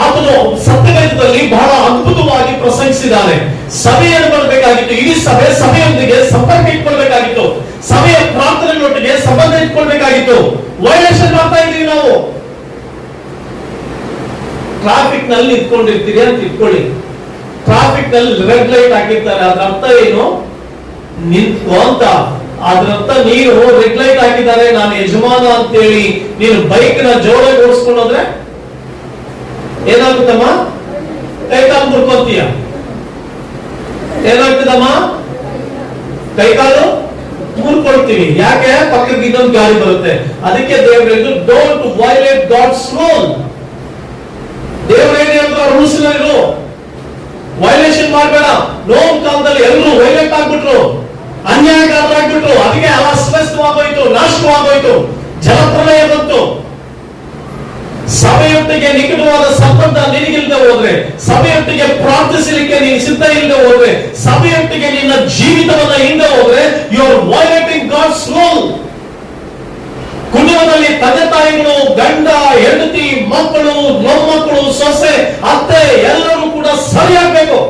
ಆತನು ಸತ್ಯವೇದದಲ್ಲಿ ಬಹಳ ಅದ್ಭುತವಾಗಿ ಪ್ರಶಂಸಿಸಿದ್ದಾನೆ. ಸಭೆಯನ್ನು ಮಾಡಬೇಕಾಗಿತ್ತು. ಇಡೀ ಸಭೆಯೊಂದಿಗೆ ಸಂಪರ್ಕ ಇಟ್ಕೊಳ್ಬೇಕಾಗಿತ್ತು. ಸಭೆಯ ಪ್ರಾರ್ಥನೆಗಳೊಟ್ಟಿಗೆ ಸಂಬಂಧ ಇಟ್ಕೊಳ್ಬೇಕಾಗಿತ್ತು. ವೈಲೇಷನ್ ಮಾಡ್ತಾ ಇದೀವಿ ನಾವು. ಟ್ರಾಫಿಕ್ ನಲ್ಲಿ ಇಟ್ಕೊಂಡಿರ್ತೀರಿ ಅಂತ ಇಟ್ಕೊಳ್ಳಿ. ಟ್ರಾಫಿಕ್ ನಲ್ಲಿ ರೆಡ್ ಲೈಟ್ ಹಾಕಿರ್ತಾರೆ. ಅದ್ರ ಅರ್ಥ ಏನು? ನಿಂತ್ಕೋ ಅಂತ. ಅದ್ರ ಅರ್ಥ ನೀನು ರೆಡ್ ಲೈಟ್ ಹಾಕಿದ್ದಾರೆ, ನಾನು ಯಜಮಾನ ಅಂತೇಳಿ ನೀನು ಬೈಕ್ ನ ಜೋರಾಗಿ ಓಡಿಸ್ಕೊಂಡು ಹೋದ್ರೆ ಏನಾಗುತ್ತಮ್ಮ? ಕೈಕಾಲು ಮುರ್ಕೊಂತೀಯ. ಏನಾಗ್ತದಮ್ಮ? ಕೈಕಾಲು ಮುರ್ಕೊಳ್ತೀವಿ. ಯಾಕೆ? ಪಕ್ಕಕ್ಕೆ ಇನ್ನೊಂದು ಗಾಡಿ ಬರುತ್ತೆ. ಅದಕ್ಕೆ ದೇವರು ಹೇಳಿದ್ರು, ಡೋಂಟ್ ವೈಲೇಟ್ ಗಾಡ್ಸ್ ರೂಲ್. ದೇವರು ಏನ್ ಹೇಳಿದ್ರು? ರೂಲ್ಸ್ ಇರು, ವೈಲೇಷನ್ ಮಾಡಬೇಡ. ನೋವು ಕಾಲದಲ್ಲಿ ಎಲ್ಲರೂ ವೈಲೇಟ್ ಆಗ್ಬಿಟ್ರು, ಅನ್ಯಾಯಕಾರರಾಗ್ಬಿಟ್ರು. ಅದಕ್ಕೆ ಅಸ್ತವ್ಯಸ್ತವಾಗೋಯ್ತು, ನಾಶವಾಗೋಯ್ತು, ಜಲಪ್ರಳಯ ಬಂತು. ಸಭೆಯೊಟ್ಟಿಗೆ ನಿಕಟವಾದ ಸಂಬಂಧ ನಿನಗಿಲ್ಲದೆ ಹೋದ್ರೆ, ಸಭೆಯೊಟ್ಟಿಗೆ ಪ್ರಾರ್ಥಿಸಲಿಕ್ಕೆ ನೀನು ಸಿದ್ಧ ಇಲ್ಲದೆ ಹೋದ್ರೆ, ಸಭೆಯೊಟ್ಟಿಗೆ ನಿನ್ನ ಜೀವಿತವನ್ನ ಹಿಂದೆ ಹೋದ್ರೆ, you are violating God's rule. ಕುಟುಂಬದಲ್ಲಿ ತಂದೆ ತಾಯಿಗಳು, ಗಂಡ ಹೆಂಡತಿ, ಮಕ್ಕಳು, ಮೊಮ್ಮಕ್ಕಳು, ಸೊಸೆ, ಅತ್ತೆ ಎಲ್ಲರೂ ಕೂಡ ಸರಿಯಾಗಬೇಕು,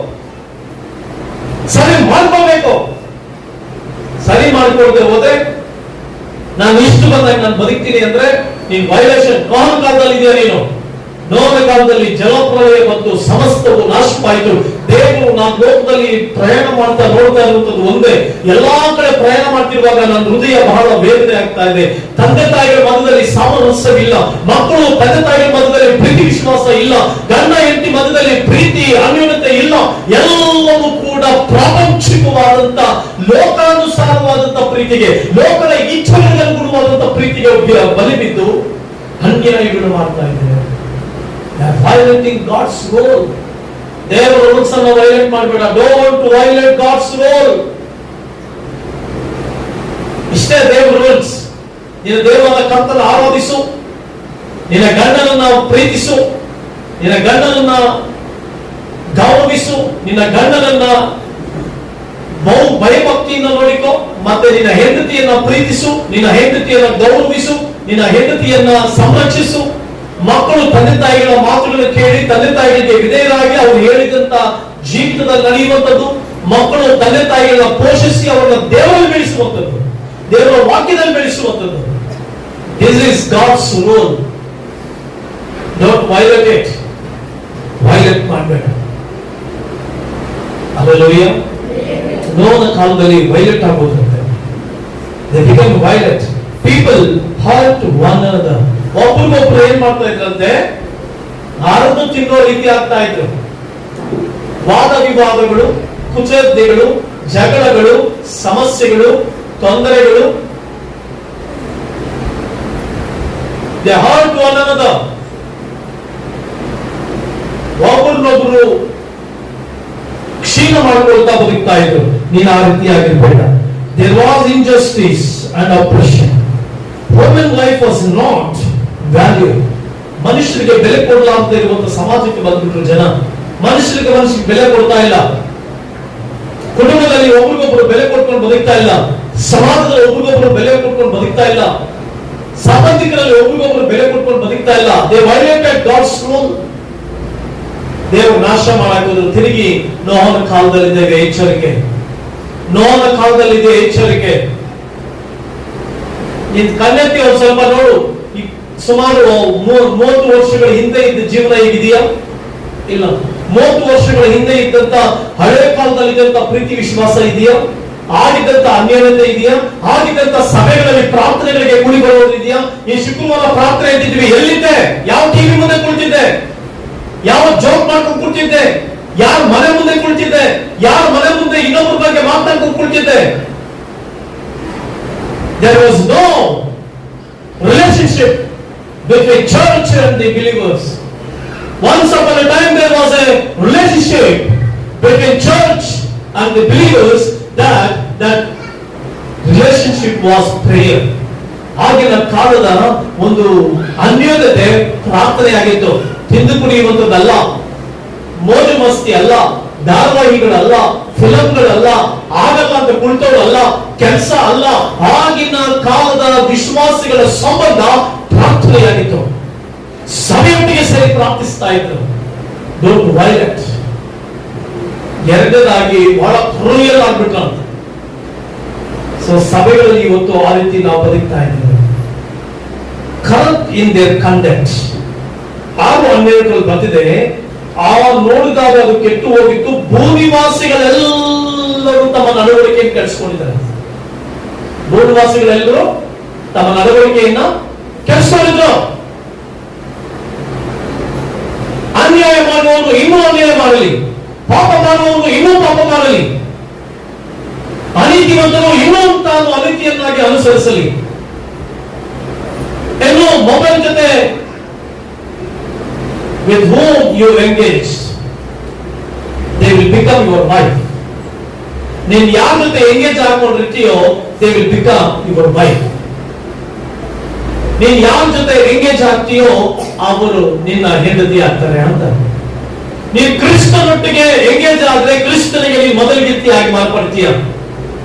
ಸರಿ ಮಾಡ್ಕೋಬೇಕು. ಸರಿ ಮಾಡ್ಕೊಳ್ದೆ ಹೋದ್ರೆ, ನಾನು ಇಷ್ಟು ಬಂದಾಗ ನಾನು ಬದುಕ್ತೀನಿ ಅಂದ್ರೆ ನೀನ್ ವೈಲೇಷನ್. ನೋಹನ ಕಾಲದಲ್ಲಿ ಇದೆಯಾ ನೀನು? ನೋಹನ ಕಾಲದಲ್ಲಿ ಜಲಪ್ರಳಯ ಬಂತು, ಸಮಸ್ತವು ನಾಶವಾಯಿತು. ದೇವರು ನಾನು ಲೋಕದಲ್ಲಿ ಪ್ರಯಾಣ ಮಾಡ್ತಾ ನೋಡ್ತಾ ಇರುವಂತದ್ದು ಒಂದೇ. ಎಲ್ಲಾ ಕಡೆ ಪ್ರಯಾಣ ಮಾಡ್ತಿರುವಾಗ ನನ್ನ ಹೃದಯ ಬಹಳ ವೇದನೆ ಆಗ್ತಾ ಇದೆ. ತಂದೆ ತಾಯಿಗಳ ಮಧ್ಯದಲ್ಲಿ ಸಾಮರಸ್ಯವಿಲ್ಲ, ಮಕ್ಕಳು ತಂದೆ ತಾಯಿಗಳ ಮಧ್ಯದಲ್ಲಿ ಪ್ರೀತಿ ವಿಶ್ವಾಸ ಇಲ್ಲ, ಗಂಡ ಹೆಂಡತಿ ಮಧ್ಯದಲ್ಲಿ ಪ್ರೀತಿ ಅನ್ಯೋನ್ಯತೆ ಇಲ್ಲ. ಎಲ್ಲವೂ ಕೂಡ ಪ್ರಾಪಂಚಿಕವಾದಂತ, ಲೋಕಾನುಸಾರವಾದಂತ ಪ್ರೀತಿಗೆ, ಲೋಕದ ಇಚ್ಛೆಗಳಿಗೆ ಅನುಗುಣವಾದಂತ ಪ್ರೀತಿಗೆ ಬಲಿ ಬಿದ್ದು ಅನ್ಯಾಯಗಳು ಮಾಡ್ತಾ ಇದ್ದಾರೆ. Violating God's rule. ದೇವರ ರೂಲ್ಸ್ ಅನ್ನು ವೈಲೇಟ್ ಮಾಡಬೇಡ. Don't violate God's rule. ಇಷ್ಟೇ ದೇವರ ರೂಲ್ಸ್. ನಿನ್ನ ದೇವರ ಕರ್ತನ ಆರಾಧಿಸು, ನಿನ್ನ ಗಂಡನನ್ನ ಪ್ರೀತಿಸು, ನಿನ್ನ ಗಂಡನನ್ನ ಗೌರವಿಸು, ನಿನ್ನ ಗಂಡನನ್ನ ಬಹು ಭಯಭಕ್ತಿಯಿಂದ ನೋಡಿಕೋ. ಮತ್ತೆ ನಿನ್ನ ಹೆಂಡತಿಯನ್ನ ಪ್ರೀತಿಸು, ನಿನ್ನ ಹೆಂಡತಿಯನ್ನ ಗೌರವಿಸು, ನಿನ್ನ ಹೆಂಡತಿಯನ್ನ ಸಂರಕ್ಷಿಸು. ಮಕ್ಕಳು ತಂದೆ ತಾಯಿಗಳ ಮಾತುಗಳನ್ನು ಕೇಳಿ ತಂದೆ ತಾಯಿಗಳಿಗೆ ವಿಧೇಯರಾಗಿ ಅವರು ಹೇಳಿದಂತ ಜೀವಿತದಲ್ಲಿ ನಡೆಯುವಂಥದ್ದು. ಮಕ್ಕಳು ತಂದೆ ತಾಯಿಗಳನ್ನ ಪೋಷಿಸಿ ಅವರನ್ನ ದೇವರಲ್ಲಿ ಬೆಳೆಸುವಂಥದ್ದು, ದೇವರ ವಾಕ್ಯದಲ್ಲಿ ಬೆಳೆಸುವಂಥದ್ದು. This is God's rule. Don't violate it. Violate ಮಾಡಬೇಡ. ಹಲ್ಲೆಲೂಯಾ. ನೋಹನ ಕಾಲದಲ್ಲಿ ವೈಲೇಟ್ ಆಗೋದಂತೆ. They became violent. People hurt one another. ಒಬ್ಬರಿಗೊಬ್ರು ಏನ್ ಮಾಡ್ತಾ ಇದ್ರಂತೆ? ಹರಿದು ತಿನ್ನೋ ರೀತಿ ಆಗ್ತಾ ಇದ್ರು. ವಾದ ವಿವಾದಗಳು, ಕುಚರ್ಯೆಗಳು, ಜಗಳಗಳು, ಸಮಸ್ಯೆಗಳು, ತೊಂದರೆಗಳು. They hurt one another. ಒಬ್ಬರನ್ನೊಬ್ರು ಕ್ಷೀಣ ಮಾಡಿಕೊಳ್ತಾ ಬದುಕ್ತಾ ಇದ್ರು. ನೀನು ಆ ರೀತಿಯಾಗಿರ್ಬೇಡ. There was injustice and oppression. Human life was not valued. ಮನುಷ್ಯರಿಗೆ ಬೆಲೆ ಕೊಡಲಾಗದೆ ಇರುವಂತ ಸಮಾಜಕ್ಕೆ ಬಂದ್ಬಿಟ್ರು ಜನ. ಮನುಷ್ಯರಿಗೆ ಬೆಲೆ ಕೊಡ್ತಾ ಇಲ್ಲ. ಕುಟುಂಬದಲ್ಲಿ ಒಬ್ರಿಗೊಬ್ರು ಬೆಲೆ ಕೊಟ್ಕೊಂಡು ಬದುಕ್ತಾ ಇಲ್ಲ. ಸಮಾಜದಲ್ಲಿ ಒಬ್ರಿಗೊಬ್ರು ಬೆಲೆ ಕೊಟ್ಕೊಂಡು ಬದುಕ್ತಾ ಇಲ್ಲ. ಸಂಬಂಧಿಕರಲ್ಲಿ ಒಬ್ರಿಗೊಬ್ರು ಬೆಲೆ ಕೊಟ್ಕೊಂಡು ಬದುಕ್ತಾ ಇಲ್ಲ. They violated God's rule. ದೇವರು ನಾಶ ಮಾಡಾಕೋದು. ತಿರುಗಿ ನೋಹನ ಕಾಲದಲ್ಲಿದೆ ಎಚ್ಚರಿಕೆ. ನೋಹನ ಕಾಲದಲ್ಲಿದೆ ಎಚ್ಚರಿಕೆ. ನಿನ್ ಕಣ್ಣೆತ್ತಿ ಒಂದು ಸ್ವಲ್ಪ ನೋಡು. ಸುಮಾರು 30 ವರ್ಷಗಳ ಹಿಂದೆ ಇದ್ದ ಜೀವನ ಹೇಗಿದೆಯಾ? ಇಲ್ಲ. 30 ವರ್ಷಗಳ ಹಿಂದೆ ಇದ್ದಂತ ಹಳೆ ಕಾಲದಲ್ಲಿ ಇದ್ದಂತ ಪ್ರೀತಿ ವಿಶ್ವಾಸ ಇದೆಯಾ? ಆಗಿದ್ದಂತ ಅನ್ಯೋನ್ಯತೆ ಇದೆಯಾ? ಆಗಿದ್ದಂತ ಸಭೆಗಳಲ್ಲಿ ಪ್ರಾರ್ಥನೆಗಳಿಗೆ ಕೂಡಿ ಬರೋದಿದೆಯಾ? ಈ ಶುಕ್ರವಾರ ಪ್ರಾರ್ಥನೆ ಇದ್ದಿದ್ವಿ, ಎಲ್ಲಿದ್ದೆ? ಯಾವ ಟಿವಿ ಮುಂದೆ ಕುಳಿತಿದ್ದೆ? ಯಾವ ಜೋಕ್ ಮಾಡ್ಕೊಂಡು ಕುಳಿತಿದ್ದೆ? ಯಾರ ಮನೆ ಮುಂದೆ ಕುಳಿತಿದ್ದೆ? ಯಾರ ಮನೆ ಮುಂದೆ ಇನ್ನೊಬ್ಬರ ಬಗ್ಗೆ ಮಾತಾಡ್ಕೊಂಡು ಕುಳಿತಿದ್ದೆ? There was no relationship between church and the believers. Once upon a time there was a relationship between church and the believers. That relationship was prayer. ಆಗಿನ ಕಾಲದ ಒಂದು ಅನ್ಯೋನ್ಯತೆ ಪ್ರಾರ್ಥನೆ ಆಗಿತ್ತು. ತಿಂದು ಕುಡಿಯುವಂತದ್ದಲ್ಲ, ಮೋಜು ಮಸ್ತಿ ಅಲ್ಲ, ಧಾರಾವಾಹಿಗಳಲ್ಲ, ಫಿಲಂಗಳಲ್ಲ, ಆಗಲ್ಲ ಅಂತ ಕುಳಿತೋಳಲ್ಲ, ಕೆಲಸ ಅಲ್ಲ. ಆಗಿನ ಕಾಲದ ವಿಶ್ವಾಸಿಗಳ ಸಂಬಂಧ ಪ್ರಾರ್ಥನೆಯಾಗಿತ್ತು. ಸಭೆಯೊಟ್ಟಿಗೆ ಸೇರಿ ಪ್ರಾರ್ಥಿಸ್ತಾ ಇದ್ರು. Don't violet. ಎರಡನೇದಾಗಿ ಬಹಳ ಕ್ರೂಯಲ್ ಆಗ್ಬಿಟ್ರು. ಸೊ ಸಭೆಗಳಲ್ಲಿ ಇವತ್ತು ಆ ರೀತಿ ನಾವು ಬದುಕ್ತಾ ಇದ್ದೇವೆ. Corrupt in their conduct. 6:12 ಬಂದಿದೆ, ಆ ನೋಡಿದಾಗ ಅದು ಕೆಟ್ಟು ಹೋಗಿತ್ತು, ಭೂನಿವಾಸಿಗಳೆಲ್ಲರೂ ತಮ್ಮ ನಡವಳಿಕೆಯನ್ನು ಕೆಡಿಸ್ಕೊಂಡಿದ್ದಾರೆ. ಭೂನಿವಾಸಿಗಳೆಲ್ಲರೂ ತಮ್ಮ ನಡವಳಿಕೆಯನ್ನ ಕೆಡಿಸ್ಕೊಂಡಿದ್ರು. ಅನ್ಯಾಯ ಮಾಡುವವನು ಇನ್ನೂ ಅನ್ಯಾಯ ಮಾಡಲಿ, ಪಾಪ ಮಾಡುವವನು ಇನ್ನೂ ಪಾಪ ಮಾಡಲಿ, ಅನೀತಿವಂತನು ಇನ್ನೂ ತಾನು ಅನೀತಿಯನ್ನಾಗಿ ಅನುಸರಿಸಲಿ. ಇನ್ನು ಮೊಬೈಲ್ ಜೊತೆ with whom you engage, they will become your wife. ನೀನು ಯಾರ ಜೊತೆ engage ಹಾಕೊಂಡಿರ್ತೀಯೋ they will become your wife. ನೀನು ಯಾರ ಜೊತೆ ಎಂಗೇಜ್ ಆಗ್ತೀಯೋ ಅವರು ನಿನ್ನ ಹೆಂಡತಿ ಆಗ್ತಾರೆ ಅಂತ. ನೀನು ಕ್ರಿಸ್ತನೊಟ್ಟಿಗೆ ಎಂಗೇಜ್ ಆದ್ರೆ ಕ್ರಿಸ್ತನಿಗೆ ನೀನು ಮೊದಲಿಗಿತ್ತಿಯಾಗಿ ಮಾರ್ಪಡ್ತೀಯ.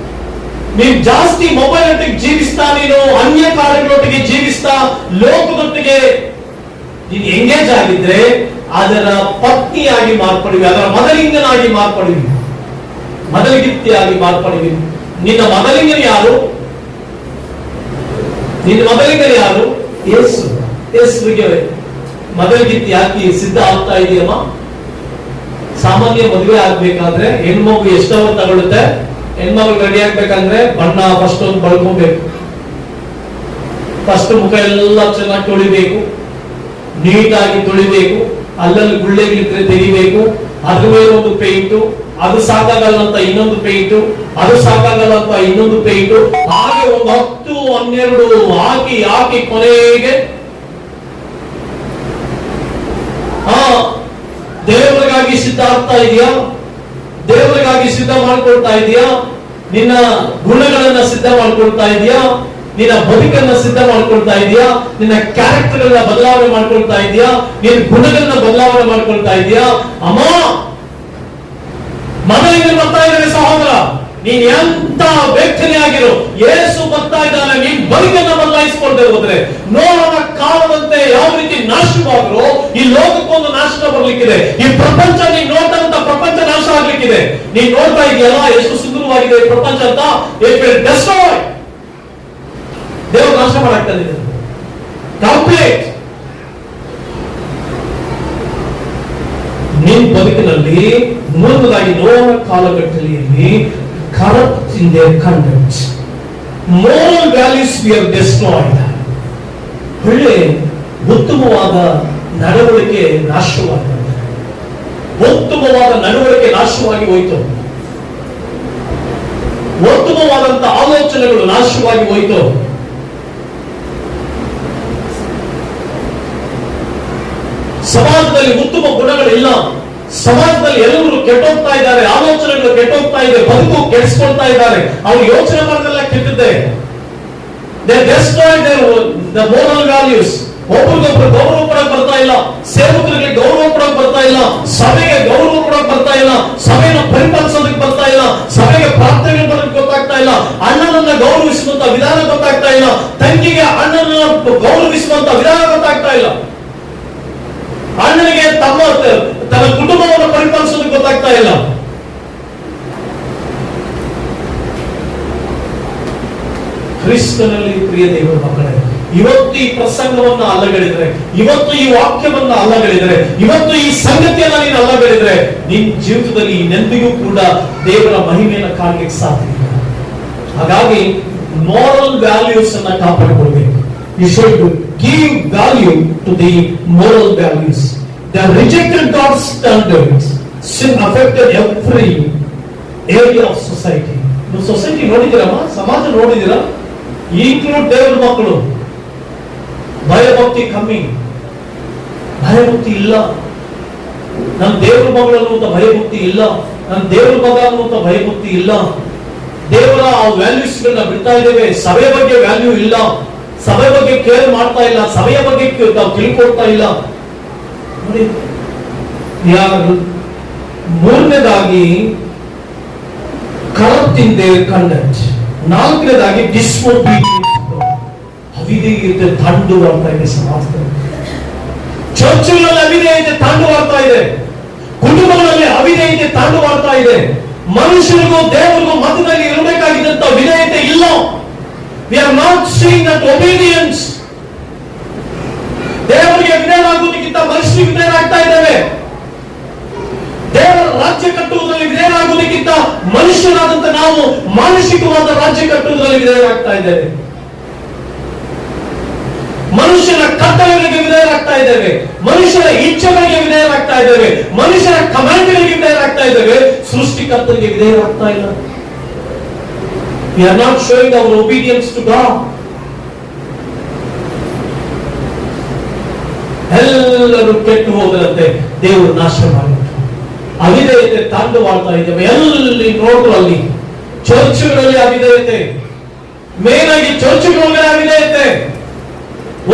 ನೀನು ಜಾಸ್ತಿ ಮೊಬೈಲ್ ಒಟ್ಟಿಗೆ ಜೀವಿಸ್ತಾ, ನೀನು ಅನ್ಯ ಕಾರ್ಯಗಳೊಟ್ಟಿಗೆ ಜೀವಿಸ್ತಾ, ಲೋಕದೊಟ್ಟಿಗೆ ನೀನು ಎಂಗೇಜ್ ಆಗಿದ್ರೆ ಅದರ ಪತ್ನಿಯಾಗಿ ಮಾರ್ಪಡಿವಿ, ಅದರ ಮೊದಲಿಂಗನಾಗಿ ಮಾರ್ಪಡಿವಿ, ಮೊದಲಿಗಿತ್ತಿಯಾಗಿ ಮಾರ್ಪಡಿವಿ. ನಿನ್ನ ಮೊದಲಿಂಗನ ಯಾರು? ನಿನ್ನ ಮೊದಲಿಂಗನ ಯಾರು? ಯೇಸು. ಯೇಸುವಿಗೆ ಮೊದಲಿಗಿತ್ತಿ ಹಾಕಿ ಸಿದ್ಧ ಆಗ್ತಾ ಇದೆಯಮ್ಮ. ಸಾಮಾನ್ಯ ಮದುವೆ ಆಗ್ಬೇಕಾದ್ರೆ ಹೆಣ್ಮಗು ಎಷ್ಟವರ್ ತಗೊಳುತ್ತೆ? ಹೆಣ್ಮಗು ರೆಡಿ ಆಗ್ಬೇಕಂದ್ರೆ ಬಣ್ಣ ಫಸ್ಟ್ ಒಂದು ಬಳ್ಕೊಬೇಕು, ಫಸ್ಟ್ ಮುಖ ಎಲ್ಲ ಚೆನ್ನಾಗಿ ತೊಳಿಬೇಕು, ನೀಟಾಗಿ ತೊಳಿಬೇಕು, ಅಲ್ಲಲ್ಲಿ ಗುಳ್ಳೆಗಳಿದ್ರೆ ತೆಗಿಬೇಕು, ಅದ್ರ ಮೇಲೆ ಒಂದು ಪೇಂಟು, ಅದು ಸಾಕಾಗಲ್ಲ ಅಂತ ಇನ್ನೊಂದು ಪೇಂಟು, ಅದು ಸಾಕಾಗಲ್ಲ ಅಂತ ಇನ್ನೊಂದು ಪೇಂಟು, ಹಾಗೆ ಒಂದು 10-12 ಹಾಕಿ ಕೊನೆಗೆ ದೇವರಿಗಾಗಿ ಸಿದ್ಧ ಆಗ್ತಾ ಇದೆಯಾ? ದೇವರಿಗಾಗಿ ಸಿದ್ಧ ಮಾಡ್ಕೊಳ್ತಾ ಇದೆಯಾ? ನಿನ್ನ ಗುಣಗಳನ್ನ ಸಿದ್ಧ ಮಾಡ್ಕೊಳ್ತಾ ಇದೆಯಾ? ನಿನ್ನ ಬದುಕನ್ನ ಸಿದ್ಧ ಮಾಡ್ಕೊಳ್ತಾ ಇದೆಯಾ? ನಿನ್ನ ಕ್ಯಾರೆಕ್ಟರ್ ಗಳನ್ನ ಬದಲಾವಣೆ ಮಾಡ್ಕೊಳ್ತಾ ಇದೆಯಾ? ನಿನ್ನ ಗುಣಗಳನ್ನ ಬದಲಾವಣೆ ಮಾಡ್ಕೊಳ್ತಾ ಇದೆಯಾ? ಅಮ್ಮ, ಮೊದಲಿಗೆ ಬರ್ತಾ ಇದ್ದಾನೆ ಸಹೋದರ, ನೀನ್ ಎಂತ ವ್ಯಕ್ತಿನೇ ಆಗಿರೋ, ಯೇಸು ಬರ್ತಾ ಇದ್ದಾನೆ. ನೀನ್ ಬದುಕನ್ನ ಬದಲಾಯಿಸಿಕೊಳ್ದೆ ಹೋದ್ರೆ ನೋಡೋಣ ಕಾಲದಂತೆ ಯಾವ ರೀತಿ ನಾಶವಾಗ್ರು ಈ ಲೋಕಕ್ಕೊಂದು ನಾಶನ ಬರ್ಲಿಕ್ಕಿದೆ. ಈ ಪ್ರಪಂಚ ನೀನ್ ನೋಡ್ತಕ್ಕಂತ ಪ್ರಪಂಚ ನಾಶ ಆಗ್ಲಿಕ್ಕಿದೆ. ನೀನ್ ನೋಡ್ತಾ ಇದೆಯಲ್ಲ ಎಷ್ಟು ಸುಂದರವಾಗಿದೆ ಈ ಪ್ರಪಂಚ ಅಂತ. It will destroy. ದೇವರು ನಾಶ ಮಾಡಾಕ್ತಾನೆ ಕಂಪ್ಲೀಟ್. ನಿನ್ ಬದುಕಿನಲ್ಲಿ ಮೂರನೇದಾಗಿ ನೋವಿನ ಕಾಲಘಟ್ಟದಲ್ಲಿ corrupt in their conduct. Moral values were destroyed. ಒಳ್ಳೆ ಉತ್ತಮವಾದ ನಡವಳಿಕೆ ನಾಶವಾಗಿದೆ. ಉತ್ತಮವಾದ ನಡವಳಿಕೆ ನಾಶವಾಗಿ ಹೋಯಿತು. ಉತ್ತಮವಾದಂತ ಆಲೋಚನೆಗಳು ನಾಶವಾಗಿ ಹೋಯಿತು. ಸಮಾಜದಲ್ಲಿ ಉತ್ತಮ ಗುಣಗಳಿಲ್ಲ. ಸಮಾಜದಲ್ಲಿ ಎಲ್ಲರೂ ಕೆಟ್ಟೋಗ್ತಾ ಇದ್ದಾರೆ, ಆಲೋಚನೆಗಳು ಕೆಟ್ಟೋಗ್ತಾ ಇದೆ, ಬದುಕು ಕೆಡಿಸ್ಕೊಳ್ತಾ ಇದ್ದಾರೆ. ಅವ್ರು ಯೋಚನೆ ಮಾಡೋದೆಲ್ಲ ಕೆಟ್ಟಿದೆ. They destroyed the moral values. ಒಬ್ಬರಿಗೊಬ್ಬರು ಗೌರವ ಕೊಡಕ್ ಬರ್ತಾ ಇಲ್ಲ, ಸೇವಕರಿಗೆ ಗೌರವ ಕೊಡಕ್ ಬರ್ತಾ ಇಲ್ಲ, ಸಭೆಗೆ ಗೌರವ ಕೊಡಕ್ ಬರ್ತಾ ಇಲ್ಲ, ಸಭೆಯನ್ನು ಪರಿಪಾಲಿಸೋದಕ್ಕೆ ಬರ್ತಾ ಇಲ್ಲ, ಸಭೆಗೆ ಪ್ರಾರ್ಥನೆ ಮಾಡೋದಕ್ಕೆ ಗೊತ್ತಾಗ್ತಾ ಇಲ್ಲ, ಅಣ್ಣನನ್ನ ಗೌರವಿಸುವಂತ ವಿಧಾನ ಗೊತ್ತಾಗ್ತಾ ಇಲ್ಲ, ತಂಗಿಗೆ ಅಣ್ಣನ ಗೌರವಿಸುವಂತ ವಿಧಾನ ಗೊತ್ತಾಗ್ತಾ ಇಲ್ಲ, ಅಣ್ಣನಿಗೆ ತನ್ನ ಕುಟುಂಬವನ್ನು ಪರಿಪಾಲಿಸೋದಕ್ಕೆ ಗೊತ್ತಾಗ್ತಾ ಇಲ್ಲ. ಕ್ರಿಸ್ತನಲ್ಲಿ ಪ್ರಿಯ ದೇವರ ಮಕ್ಕಳೇ, ಇವತ್ತು ಈ ಪ್ರಸಂಗವನ್ನು ಅಲ್ಲಗಡಿದ್ರೆ, ಇವತ್ತು ಈ ವಾಕ್ಯವನ್ನು ಅಲ್ಲಗಡಿದ್ರೆ, ಇವತ್ತು ಈ ಸಂಗತಿಯನ್ನ ನೀನು ಅಲ್ಲಗಡಿದ್ರೆ, ನಿನ್ನ ಜೀವಿತದಲ್ಲಿ ಇನ್ನೆಂದಿಗೂ ಕೂಡ ದೇವರ ಮಹಿಮೆಯನ್ನು ಕಾಣಲಿಕ್ಕೆ ಸಾಧ್ಯ ಇಲ್ಲ. ಹಾಗಾಗಿ moral values ಅನ್ನ ಕಾಪಾಡಿಕೊಳ್ಳಬೇಕು. You should give value to the moral values. They have rejected God's standards. Sin affected every area of society. ನೀವು ಸೊಸೈಟಿ ನೋಡಿದ್ದೀರಮ್ಮ, ಸಮಾಜ ನೋಡಿದ್ದೀರಾ? ಈಗಲೂ ದೇವರ ಮಕ್ಕಳು ಭಯಭಕ್ತಿ ಕಮ್ಮಿ, ಭಯಭಕ್ತಿ ಇಲ್ಲ. ನನ್ನ ದೇವರ ಮಗಳು ಅನ್ನುವಂಥ ಭಯಭಕ್ತಿ ಇಲ್ಲ, ನನ್ನ ದೇವರ ಮಗ ಅನ್ನುವಂಥ ಭಯಭಕ್ತಿ ಇಲ್ಲ. ದೇವರ ಆ ವ್ಯಾಲ್ಯೂಸ್ ಗಳನ್ನ ಬಿಡ್ತಾ ಇದ್ದೇವೆ. ಸಭೆಯ ಬಗ್ಗೆ ವ್ಯಾಲ್ಯೂ ಇಲ್ಲ, ಸಭೆ ಬಗ್ಗೆ ಕೇರ್ ಮಾಡ್ತಾ ಇಲ್ಲ, ಸಭೆಯ ಬಗ್ಗೆ ನಾವು ತಿಳ್ಕೊಳ್ತಾ ಇಲ್ಲ. ಮೂರನೇದಾಗಿ ಕರಪ್ಟ್ ಇನ್ ದೇರ್ ಕಂಡಕ್ಟ್. ನಾಲ್ಕನೇದಾಗಿ ಡಿಸ್ಒಬೀಡಿಯನ್ಸ್, ಅವಿಧೇಯತೆ ತಾಂಡವಾಡ್ತಾ ಇದೆ ಸಮಾಜದಲ್ಲಿ. ಚರ್ಚ್ಗಳಲ್ಲಿ ಅವಿಧೇಯತೆ ತಾಂಡವಾಡ್ತಾ ಇದೆ, ಕುಟುಂಬಗಳಲ್ಲಿ ಅವಿಧೇಯತೆ ತಾಂಡವಾಡ್ತಾ ಇದೆ. ಮನುಷ್ಯರಿಗೂ ದೇವರಿಗೂ ಮಧ್ಯದಲ್ಲಿ ಇರಬೇಕಾಗಿದ್ದಂತ ವಿಧೇಯತೆ ಇಲ್ಲ. We are not seeing that obedience. ದೇವರಿಗೆ ವಿಧೇಯರಾಗುವುದಕ್ಕಿಂತ ಮನುಷ್ಯರಿಗೆ ವಿಧೇಯರಾಗ್ತಾ ಇದ್ದೇವೆ. ದೇವರ ರಾಜ್ಯ ಕಟ್ಟುವುದರಲ್ಲಿ ವಿಧೇಯರಾಗುವುದಕ್ಕಿಂತ ಮನುಷ್ಯರಾದಂತ ನಾವು ಮಾನಸಿಕವಾದ ರಾಜ್ಯ ಕಟ್ಟುವುದರಲ್ಲಿ ವಿಧೇಯರಾಗ್ತಾ ಇದ್ದೇವೆ. ಮನುಷ್ಯನ ಕರ್ತವ್ಯಗಳಿಗೆ ವಿಧೇಯರಾಗ್ತಾ ಇದ್ದೇವೆ, ಮನುಷ್ಯರ ಇಚ್ಛೆಗಳಿಗೆ ವಿಧೇಯರಾಗ್ತಾ ಇದ್ದೇವೆ, ಮನುಷ್ಯರ ಕಮಾಂಡ್ಗಳಿಗೆ ವಿಧೇಯರಾಗ್ತಾ ಇದ್ದೇವೆ, ಸೃಷ್ಟಿಕರ್ತರಿಗೆ ವಿಧೇಯರಾಗ್ತಾ ಇಲ್ಲ. We are not showing our obedience to God. ಎಲ್ಲರೂ ಕೆಟ್ಟು ಹೋದರಂತೆ ದೇವರು ನಾಶ ಮಾಡಿದ್ರು. ಅವಿಧೇಯತೆ ತಾಂಡವಾಡ್ತಾ ಇದ್ದೇವೆ. ಎಲ್ಲಿ ನೋಡಿದ್ರು ಅಲ್ಲಿ ಚರ್ಚ್ಗಳಲ್ಲಿ ಅವಿಧೇಯತೆ, ಮೇನ್ ಆಗಿ ಚರ್ಚ್ಗಳೊಳಗೆ ಅವಿಧೇಯತೆ.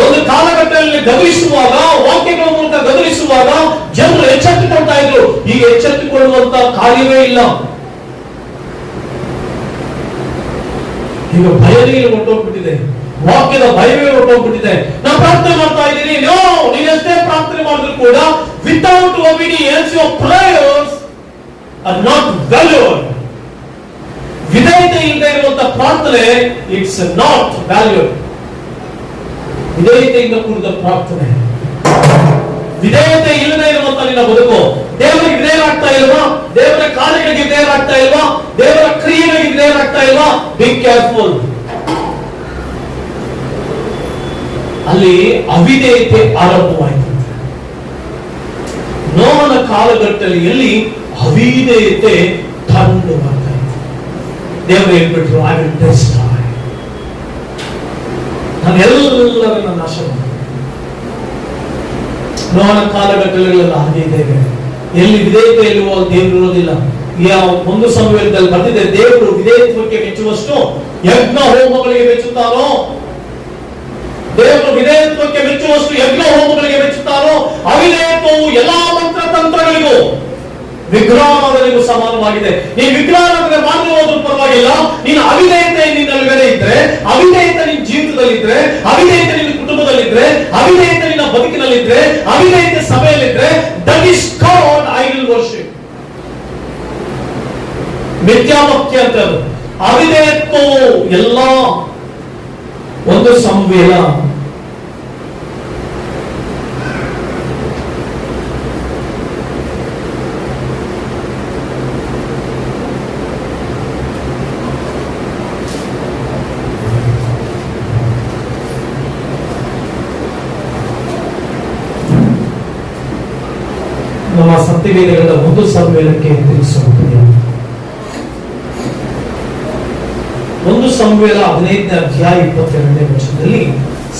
ಒಂದು ಕಾಲಘಟ್ಟದಲ್ಲಿ ಗಮನಿಸುವಾಗ, ವಾಕ್ಯಗಳ ಮೂಲಕ ಗಮನಿಸುವಾಗ ಜನರು ಎಚ್ಚೆತ್ತುಕೊಳ್ತಾ ಇದ್ರು. ಈಗ ಎಚ್ಚೆತ್ತುಕೊಳ್ಳುವಂತ ಕಾರ್ಯವೇ ಇಲ್ಲ. ಈಗ ಭಯವೇ ಹೊರಟೋಗ್ಬಿಟ್ಟಿದೆ, ವಾಕ್ಯದ ಭಯವೇ ಹೊರಟೋಗ್ಬಿಟ್ಟಿದೆ. ನಾನು ಪ್ರಾರ್ಥನೆ ಮಾಡ್ತಾ ಇದ್ದೀನಿ, ನೀನು ಎಷ್ಟೇ ಪ್ರಾರ್ಥನೆ ಮಾಡಿದ್ರು ಕೂಡ without obedience your prayers are not valued. ವಿಧೇಯತೆ ಇಲ್ಲದೆ ಇರುವಂತ ಪ್ರಾರ್ಥನೆ ಇಟ್ಸ್ ನಾಟ್ ವ್ಯಾಲ್ಯೂಡ್. ವಿಧೇಯತೆಯಿಂದ ಕೂಡಿದ ಪ್ರಾರ್ಥನೆ, ವಿಧೇಯತೆ ಇಲ್ಲದೆ ಇರುವಂತ ನಿನ್ನ ಬದುಕು. ದೇವರಿಗೆ ವಿಧೇಯರಾಗ್ತಾ ಇಲ್ವಾ? ದೇವರ ಕಾರ್ಯಗಳಿಗೆ ವಿಧೇಯರಾಗ್ತಾ ಇಲ್ವಾ? ದೇವರ ಕ್ರಿಯೆಗಳಿಗೆ ವಿಧೇಯರಾಗ್ತಾ ಇಲ್ವಾ? Be careful. ಅಲ್ಲಿ ಅವಿಧೇಯತೆ ಆರಂಭವಾಯಿತು. ನೋವನ ಕಾಲಘಟ್ಟದಲ್ಲಿ ಅವಿಧೇಯತೆ ತಾಂಡವಾಡ್ತಾ ಇತ್ತು. ದೇವರು ಹೇಳ್ಬಿಟ್ರು, ಐ ವಿಲ್ ಡಿಸ್ಟ್ರಾಯ್, ನಾನು ಎಲ್ಲರನ್ನ ನಾಶ ಮಾಡ್ತೀನಿ. ನೋವನ ಕಾಲಘಟ್ಟಗಳೆಲ್ಲ ಹಾಗೆ ಇದ್ದೇವೆ. ಎಲ್ಲಿ ವಿಧೇಯತೆ ಇಲ್ಲವೋ ದೇವರು ಇರೋದಿಲ್ಲ. ಒಂದು ಸಮಯದಲ್ಲಿ ಬಂದಿದೆ, ದೇವರು ವಿಧೇಯತ್ವಕ್ಕೆ ಮೆಚ್ಚುವಷ್ಟು ಯಜ್ಞ ಹೋಮಗಳಿಗೆ ಮೆಚ್ಚುತ್ತಾನೋ, ದೇವರು ವಿಧೇಯತ್ವಕ್ಕೆ ಮೆಚ್ಚುವಷ್ಟು ಯಜ್ಞ ಹೋಮಗಳಿಗೆ ಮೆಚ್ಚುತ್ತಾನೋ, ಅವಿಧೇಯತ್ವವು ಎಲ್ಲಾ ಮಂತ್ರ ತಂತ್ರಗಳಿಗೂ ವಿಗ್ರಹಗಳಿಗೂ ಸಮಾನವಾಗಿದೆ. ನೀನು ವಿಗ್ರಹಗಳನ್ನು ಮಾಡಲು ಪರವಾಗಿಲ್ಲ, ನೀನು ಅವಿಧೇಯತೆ ನಿನ್ನಲ್ಲಿ ಇದ್ರೆ, ಅವಿಧೇಯತೆ ನಿನ್ನ ಜೀವಿತದಲ್ಲಿದ್ರೆ, ಅವಿಧೇಯತೆ ನಿನ್ನ ಕುಟುಂಬದಲ್ಲಿದ್ರೆ, ಅವಿಧೇಯತೆ ನಿನ್ನ ಬದುಕಿನಲ್ಲಿದ್ರೆ, ಅವಿಧೇಯತೆ ಸಭೆಯಲ್ಲಿದ್ರೆ, that is called idol worship. ಮಿಥ್ಯಾಭಕ್ತಿ ಅಂತ. ಅವಿಧೇಯತ್ವವು ಎಲ್ಲ ಒಂದು ಸಂವೇದ. ನಮ್ಮ ಸತ್ಯವೇದಗಳ ಒಂದು ಸಂವೇದಕ್ಕೆ ತಿಳಿಸುತ್ತದೆ. ಒಂದು ಸಮುವೇಲ 15ನೇ ಅಧ್ಯಾಯ 22ನೇ ವಚನದಲ್ಲಿ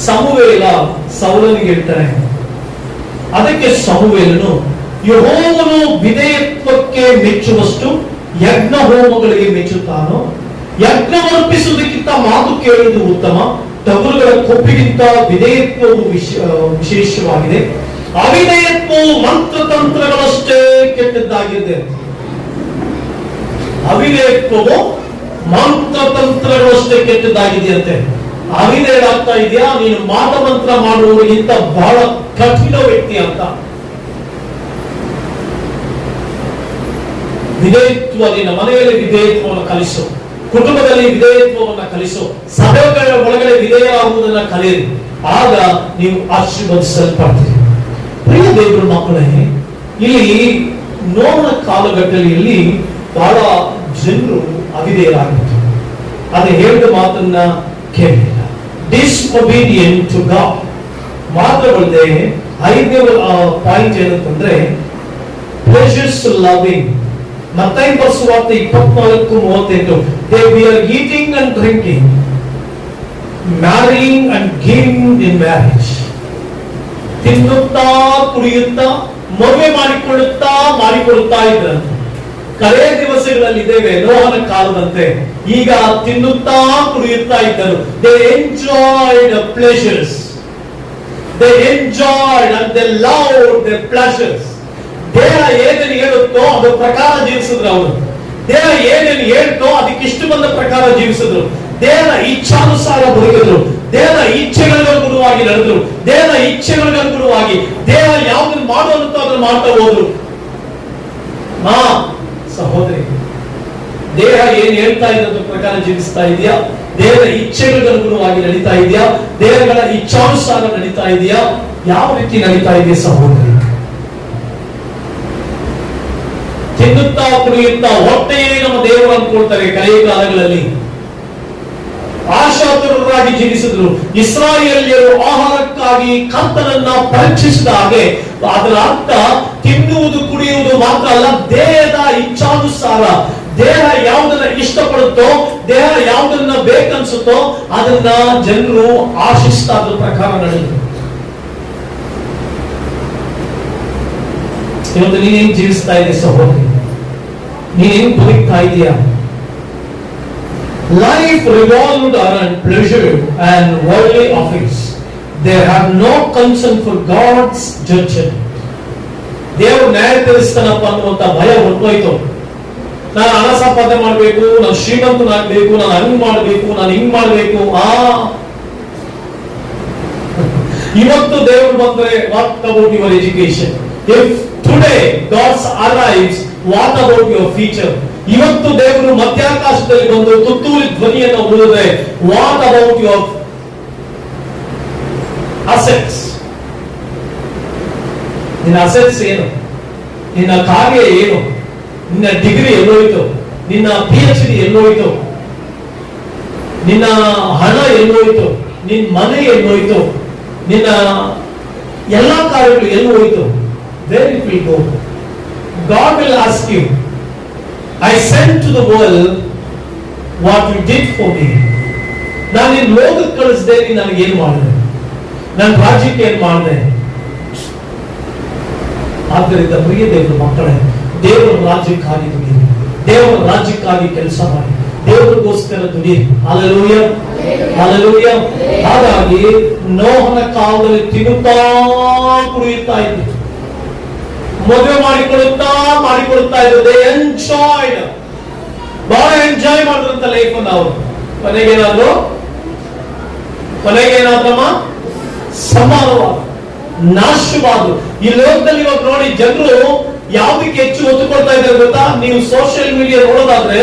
ಸಮುವೇಲ ಸೌಲನಿಗೆ ಹೇಳ್ತಾನೆ, ಅದಕ್ಕೆ ಸಮುವೇಲನು, ಯೆಹೋವನು ವಿಧೇಯತ್ವಕ್ಕೆ ಮೆಚ್ಚುವಷ್ಟು ಯಜ್ಞ ಹೋಮಗಳಿಗೆ ಮೆಚ್ಚುತ್ತಾನೋ? ಯಜ್ಞವರ್ಪಿಸುವುದಕ್ಕಿಂತ ಮಾತು ಕೇಳುವುದು ಉತ್ತಮ, ಟಗರುಗಳ ಕೊಬ್ಬಿಗಿಂತ ವಿಧೇಯತ್ವವು ವಿಶೇಷವಾಗಿದೆ. ಅವಿಧೇಯತ್ವವು ಮಂತ್ರತಂತ್ರಗಳಷ್ಟೇ ಕೆಟ್ಟದ್ದಾಗಿದೆ. ಅವಿಧೇಯತ್ವವು ಮಂತ್ರತಂತ್ರಗಳಷ್ಟೇ ಕೆಟ್ಟದ್ದಾಗಿದೆಯಂತೆ. ಅವಿಧೇಯರಾಗ್ತಾ ಇದೆಯಾ? ನೀನು ಮಾತಮಂತ್ರ ಮಾಡುವವರಿಗಿಂತ ಬಹಳ ಕಠಿಣ ವ್ಯಕ್ತಿ ಅಂತ. ವಿಧೇಯತ್ವ, ನಿನ್ನ ಮನೆಯಲ್ಲಿ ವಿಧೇಯತ್ವವನ್ನು ಕಲಿಸು, ಕುಟುಂಬದಲ್ಲಿ ವಿಧೇಯತ್ವವನ್ನು ಕಲಿಸು, ಸಭೆಗಳ ಒಳಗಡೆ ವಿಧೇಯರಾಗುವುದನ್ನು ಕಲಿಯಿರಿ. ಆಗ ನೀವು ಆಶೀರ್ವದಿಸಲ್ಪಡ್ತೀರಿ. ಪ್ರಿಯ ದೇವರ ಮಕ್ಕಳೇ, ಇಲ್ಲಿ ನೋವನ ಕಾಲಘಟ್ಟದಲ್ಲಿ ಬಹಳ ಜನರು ಅವಿಧೇಯರಾಗಿತ್ತು. ಅದು ಹೇಳಿದ ಮಾತನ್ನ ಕೇಳಲಿಲ್ಲ. ಡಿಸ್ಒಬೀಡಿಯಂಟ್ ಟು ಗಾಡ್. ಮಾತ್ರವಲ್ಲದೆ 5ನೇ ಪಾಯಿಂಟ್ ಏನಂತಂದ್ರೆ ಪ್ಲೆಷರ್ಸ್ ಲವಿಂಗ್. ಮತ್ತಾಯ ಸುವಾರ್ತೆ 24:38 they were eating and drinking, marrying and giving in marriage. ತಿನ್ನುತ್ತಾ ಕುಡಿಯುತ್ತಾ ಮದುವೆ ಮಾಡಿಕೊಳ್ಳುತ್ತಾ ಇದ್ರಂತೆ. ಕಡೆಯ ದಿವಸಗಳಲ್ಲಿ ಇದ್ದೇವೆ, ನೋಹನ ಕಾಲದಂತೆ. ಈಗ ತಿನ್ನುತ್ತಾ ಕುಡಿಯುತ್ತಾ ಇದ್ದರು. they enjoyed the pleasures, they enjoyed and they loved their pleasures. ದೇಹ ಏನೇನು ಹೇಳುತ್ತೋ ಅದರ ಪ್ರಕಾರ ಜೀವಿಸಿದ್ರು. ಅವರು ದೇಹ ಏನೇನು ಹೇಳ್ತೋ ಅದಕ್ಕೆ ಇಷ್ಟು ಬಂದ ಪ್ರಕಾರ ಜೀವಿಸಿದ್ರು. ದೇಹದ ಇಚ್ಛಾನುಸಾರ ಬದುಕಿದ್ರು. ದೇಹದ ಇಚ್ಛೆಗಳಿಗೆ ಅನುಗುಣವಾಗಿ ನಡೆದ್ರು. ದೇಹದ ಇಚ್ಛೆಗಳಿಗೆ ಅನುಗುಣವಾಗಿ ದೇಹ ಯಾವುದನ್ನು ಮಾಡುವಂತ ಅದನ್ನು ಮಾಡ್ತಾ ಹೋದ್ರು. ಸಹೋದರಿ, ದೇಹ ಏನ್ ಹೇಳ್ತಾ ಇದ್ದ ಪ್ರಕಾರ ಜೀವಿಸ್ತಾ ಇದೆಯಾ? ದೇಹದ ಇಚ್ಛೆಗಳಿಗೆ ಅನುಗುಣವಾಗಿ ನಡೀತಾ ಇದೆಯಾ? ದೇಹಗಳ ಇಚ್ಛಾನುಸಾರ ನಡೀತಾ ಇದೆಯಾ? ಯಾವ ರೀತಿ ನಡೀತಾ ಇದೆ ಸಹೋದರಿ? ತಿನ್ನುತ್ತಾ ಕುಡಿಯುತ್ತಾ ಹೊಟ್ಟೆಯೇ ನಮ್ಮ ದೇವರು ಅನ್ಕೊಳ್ತಾರೆ. ಕಳೆಯ ಕಾಲಗಳಲ್ಲಿ ಆಶಾತುರರಾಗಿ ಜೀವಿಸಿದ್ರು. ಇಸ್ರಾಯೇಲ್ಯರು ಆಹಾರಕ್ಕಾಗಿ ಕರ್ತನನ್ನ ಪರೀಕ್ಷಿಸಿದ ಹಾಗೆ ಅದರ ಅರ್ಥ ತಿನ್ನುವುದು ಕುಡಿಯುವುದು ಮಾತ್ರ ಅಲ್ಲ, ದೇಹದ ಇಚ್ಛಾನುಸಾರ. ದೇಹ ಯಾವುದನ್ನ ಇಷ್ಟಪಡುತ್ತೋ, ದೇಹ ಯಾವುದನ್ನ ಬೇಕನ್ಸುತ್ತೋ ಅದನ್ನ ಜನರು ಆಶಿಸ್ತಾ ಅದ್ರ ಪ್ರಕಾರ ನಡೆದರು. ಇವತ್ತು ನೀನೇನ್ ಜೀವಿಸ್ತಾ ಇದೆ ಸಹೋದರಿ? ನೀನೇನ್ ಬದುಕ್ತಾ ಇದೆಯಾ? Life revolved around pleasure and worldly affairs. They have no concern for God's judgment. ದೇವರು ನ್ಯಾಯ ತೀರಿಸ್ತಾನಪ್ಪ ಅನ್ನುವಂತ ಭಯ ಹೊರಟೋಯ್ತು. ನಾನು ಹಣ ಸಂಪಾದನೆ ಮಾಡಬೇಕು, ನಾನು ಶ್ರೀಮಂತನಾಗಬೇಕು, ನಾನು ಹಂಗ್ ಮಾಡಬೇಕು, ನಾನು ಹಿಂಗ್ ಮಾಡಬೇಕು. ಇವತ್ತು ದೇವರು ಬಂದ್ರೆ what about your education? If today God arrives, what about your future? ಇವತ್ತು ದೇವರು ಮಧ್ಯಾಕಾಶದಲ್ಲಿ ಬಂದು ತುತ್ತೂರಿ ಧ್ವನಿಯನ್ನು ಊದಿದ್ರೆ what about your assets? ನಿನ್ನ ಅಸೆಟ್ಸ್ ಏನು? ನಿನ್ನ ಕಾರ್ಯ ಏನು? ನಿನ್ನ ಡಿಗ್ರಿ ಎಲ್ಲೋಯ್ತು? ನಿನ್ನ PhD ಎಲ್ಲೋಯ್ತು? ನಿನ್ನ ಹಣ ಎಲ್ಲೋಯ್ತು? ನಿನ್ನ ಮನೆ ಎಲ್ಲೋಯ್ತು? ನಿನ್ನ ಎಲ್ಲಾ ಕಾರ್ಯಗಳು ಎಲ್ಲಿ ಹೋಯ್ತು? Where it will go? God will ask you, I sent to the world what you did for me. ನಾನು ನಿನ್ನ ಲೋಕಕ್ಕೆ ಕಳಿಸಿದೆ, ನೀನು ನನಗೆ ಏನು ಮಾಡಿದೆ? ನನ್ನ ರಾಜ್ಯಕ್ಕೆ ಏನು ಮಾಡಿದೆ? ಆದ್ದರಿಂದ ಪ್ರಿಯ ದೇವರ ಮಕ್ಕಳೇ, ದೇವರ ರಾಜ್ಯಕ್ಕಾಗಿ ದುಡಿಯಿರಿ, ದೇವರ ರಾಜ್ಯಕ್ಕಾಗಿ ಕೆಲಸ ಮಾಡಿ, ದೇವರಿಗೋಸ್ಕರ ದುಡಿಯಿರಿ. Hallelujah, hallelujah. ಹಾಗಾಗಿ ನೋಹನ ಕಾಲದಲ್ಲಿ ತಿನ್ನುತ್ತಾ ಕುಡಿಯುತ್ತಾ ಇದ್ರು, ಮದುವೆ ಮಾಡಿಕೊಳ್ಳುತ್ತಾ ಇದ್ರು. ದೇ ಎಂಜಾಯ್ಡ್, ಬಹಳ ಎಂಜಾಯ್ ಮಾಡಿದ್ರಂತ ಲೈಫ್ ಅನ್ನು ಅವರು. ಕೊನೆಗೇನಾದ್ರಮ್ಮ ಸಮಾನವಾದ ನಾಶವಾದ್ರು. ಈ ಲೋಕದಲ್ಲಿ ಇವಾಗ ನೋಡಿ ಜನರು ಯಾವ್ದಕ್ಕೆ ಹೆಚ್ಚು ಒತ್ತು ಕೊಡ್ತಾ ಇದ್ದಾರೆ ಗೊತ್ತಾ? ನೀವು ಸೋಷಿಯಲ್ ಮೀಡಿಯಾ ನೋಡೋದಾದ್ರೆ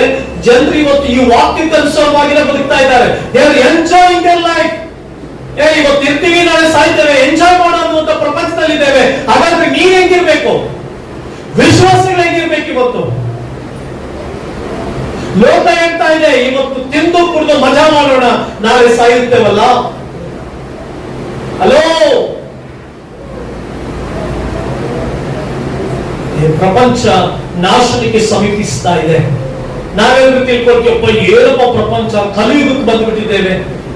ಜನರು ಇವತ್ತು ಈ ವಾಕ್ಯಕ್ಕೆ ಅನುಸಾರವಾಗಿನೇ ಬದುಕ್ತಾ ಇದ್ದಾರೆ. They are enjoying their life. ಇವತ್ತು ಇರ್ತೀವಿ, ನಾಳೆ ಸಾಯ್ತೇವೆ, ಎಂಜಾಯ್ ಮಾಡುವಂತ ಪ್ರಪಂಚದಲ್ಲಿ ಇದ್ದೇವೆ. ಹಾಗಾದ್ರೆ ನೀವ್ ಹೆಂಗಿರ್ಬೇಕು? ವಿಶ್ವಾಸಗಳು ಹೆಂಗಿರ್ಬೇಕು? ಇವತ್ತು ಲೋಕ ಹೇಳ್ತಾ ಇದೆ ಇವತ್ತು ತಿಂದು ಕುಡಿದು ಮಜಾ ಮಾಡೋಣ, ನಾಳೆ ಸಾಯುತ್ತೇವಲ್ಲ. ಹಲೋ, ಪ್ರಪಂಚ ನಾಶನಕ್ಕೆ ಸಮೀಪಿಸ್ತಾ ಇದೆ. ನಾವೆಲ್ಲರೂ ತಿಳ್ಕೊಳ್ತೀವಪ್ಪ, ಏನಪ್ಪ ಪ್ರಪಂಚ, ಕಲಿಯುಗಕ್ಕೆ ಬಂದ್ಬಿಟ್ಟಿದ್ದೇವೆ,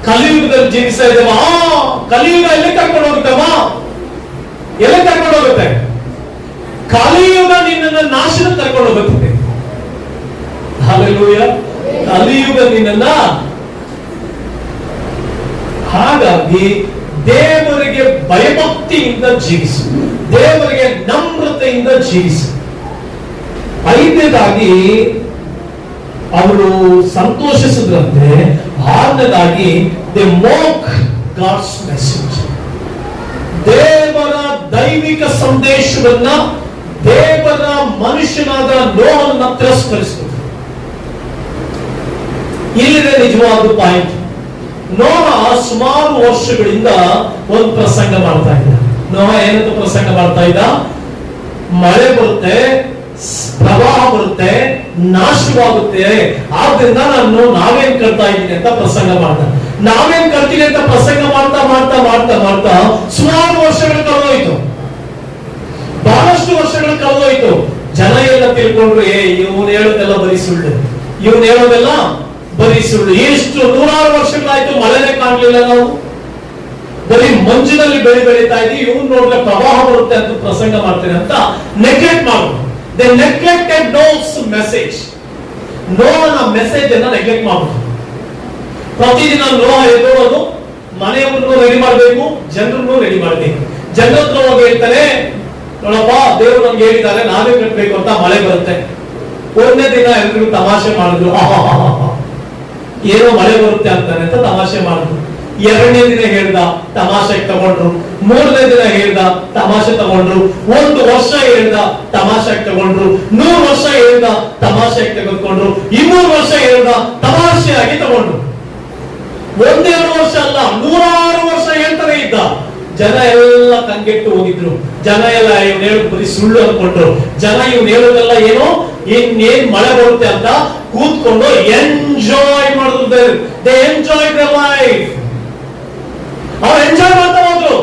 ಕಲಿಯುಗದಲ್ಲಿ ಜೀವಿಸ್ತಾ ಇದ್ದೇವ. ಕಲಿಯುಗ ಎಲ್ಲಿ ಕರ್ಕೊಂಡು ಹೋಗುತ್ತವ? ಎಲ್ಲಿ ಕರ್ಕೊಂಡು ಹೋಗುತ್ತೆ? ಕಲಿಯುಗ ನಿನ್ನನ್ನು ನಾಶನ ಕರ್ಕೊಂಡು ಹೋಗುತ್ತದೆ. ಹಲ್ಲೆಲೂಯಾ. ಕಲಿಯುಗ ನಿನ್ನನ್ನ. ಹಾಗಾಗಿ ದೇವರಿಗೆ ಭಯಭಕ್ತಿಯಿಂದ ಜೀವಿಸು, ದೇವರಿಗೆ ನಮ್ರತೆಯಿಂದ ಜೀವಿಸು. ಐದನೇದಾಗಿ ಅವರು ಸಂತೋಷಿಸಿದ್ರಂತೆ. ಆರನೇದಾಗಿ ದೇ ಮೋಕ್ ಗಾಡ್ಸ್ ಮೆಸೇಜ್. ದೇವರ ದೈವಿಕ ಸಂದೇಶವನ್ನ, ದೇವರ ಮನುಷ್ಯನಾದ ನೋಹನನ್ನ ತಿರಸ್ಕರಿಸಿದ್ರು. ಇಲ್ಲಿದೆ ನಿಜವಾದ ಪಾಯಿಂಟ್. ನೋಹ ಸುಮಾರು ವರ್ಷಗಳಿಂದ ಒಂದು ಪ್ರಸಂಗ ಮಾಡ್ತಾ ಇದ್ದ. ನೋಹ ಏನಂತ ಪ್ರಸಂಗ ಮಾಡ್ತಾ ಇದ್ದ? ಮಳೆ ಬರುತ್ತೆ, ಪ್ರವಾಹ ಬರುತ್ತೆ, ನಾಶವಾಗುತ್ತೆ, ಆದ್ರಿಂದ ನಾವೇನ್ ಕಟ್ತಾ ಇದ್ದೀನಿ ಅಂತ ಪ್ರಸಂಗ ಮಾಡ್ದ. ನಾವೇನ್ ಕಟ್ತೀನಿ ಅಂತ ಪ್ರಸಂಗ ಮಾಡ್ತಾ ಮಾಡ್ತಾ ಮಾಡ್ತಾ ಮಾಡ್ತಾ ಸುಮಾರು ವರ್ಷಗಳು ಕಳೆದೋಯ್ತು. ಬಹಳಷ್ಟು ವರ್ಷಗಳು ಕಳೆದೋಯ್ತು. ಜನ ಎಲ್ಲ ತಿಳ್ಕೊಂಡ್ರು, ಇವನು ಹೇಳೋದೆಲ್ಲ ಬರೀ ಸುಳ್ಳು, ಇವನು ಹೇಳೋದೆಲ್ಲ ಬರೀ ಸುಳ್ಳು. ಎಷ್ಟು ನೂರಾರು ವರ್ಷಗಳಾಯ್ತು, ಮಳೆನೇ ಕಾಣ್ಲಿಲ್ಲ, ನಾವು ಬರೀ ಮಂಜಿನಲ್ಲಿ ಬೆಳೀತಾ ಇದೀವಿ, ಇವನು ನೋಡಿದ್ರೆ ಪ್ರವಾಹ ಬರುತ್ತೆ ಅಂತ ಪ್ರಸಂಗ ಮಾಡ್ತೇನೆ ಅಂತ ನೆಗ್ಲೆಕ್ಟ್ ಮಾಡೋದು. They neglected Noah's message. ನೋಹನ ಮೆಸೇಜ್ ಅನ್ನ ನೆಗ್ಲೆಕ್ಟ್ ಮಾಡೋದು. ಪ್ರತಿದಿನ ನೋಹ ಎದ್ದೋದು, ಮನೆಯವ್ರನ್ನು ರೆಡಿ ಮಾಡಬೇಕು, ಜನರನ್ನು ರೆಡಿ ಮಾಡಬೇಕು. ಜನರ ಹತ್ರ ಹೋಗಿ ಹೇಳ್ತಾರೆ, ನೋಡಪ್ಪ ದೇವರು ನಮ್ಗೆ ಹೇಳಿದ್ದಾರೆ, ನಾವೇ ಕಟ್ಟಬೇಕು ಅಂತ, ಮಳೆ ಬರುತ್ತೆ. ಒಂದನೇ ದಿನ ಎಲ್ರಿಗೂ ತಮಾಷೆ ಮಾಡಿದ್ರು, ಏನೋ ಮಳೆ ಬರುತ್ತೆ ಅಂತಾನೆ ಅಂತ ತಮಾಷೆ ಮಾಡಿದ್ರು. ಎರಡನೇ ದಿನ ಹೇಳ್ದ, ತಮಾಷೆ ತಗೊಂಡ್ರು. ಮೂರನೇ ದಿನ ಹೇಳ್ದ, ತಮಾಷೆ ತಗೊಂಡ್ರು. ಒಂದು ವರ್ಷ ಹೇಳ್ದ, ತಮಾಷೆ ತಗೊಂಡ್ರು. 100 ವರ್ಷ ಹೇಳ್ದ, ತಮಾಷೆ ತೆಗೆದುಕೊಂಡ್ರು. 200 ವರ್ಷ ಹೇಳ್ದ, ತಮಾಷೆಯಾಗಿ ತಗೊಂಡ್ರು. ಒಂದೆರಡು ವರ್ಷ ಅಲ್ಲ, 100 ವರ್ಷ ಹೇಳ್ತಾನೆ ಇದ್ದ. ಜನ ಎಲ್ಲ ಕಂಗೆಟ್ಟು ಹೋಗಿದ್ರು. ಜನ ಎಲ್ಲ ಇವ್ನು ಹೇಳೋದು ಬರೀ ಸುಳ್ಳು ಅನ್ಕೊಂಡ್ರು. ಜನ ಇವ್ನು ಹೇಳೋದೆಲ್ಲ ಏನೋ ಇನ್ನೇನ್ ಮಳೆ ಬರುತ್ತೆ ಅಂತ ಕೂತ್ಕೊಂಡು ಎಂಜಾಯ್ ಮಾಡಿದ್ರು. They enjoy their life. ಅವ್ರು ಎಂಜಾಯ್ ಮಾಡ್ತಾ ಹೋದ್ರು.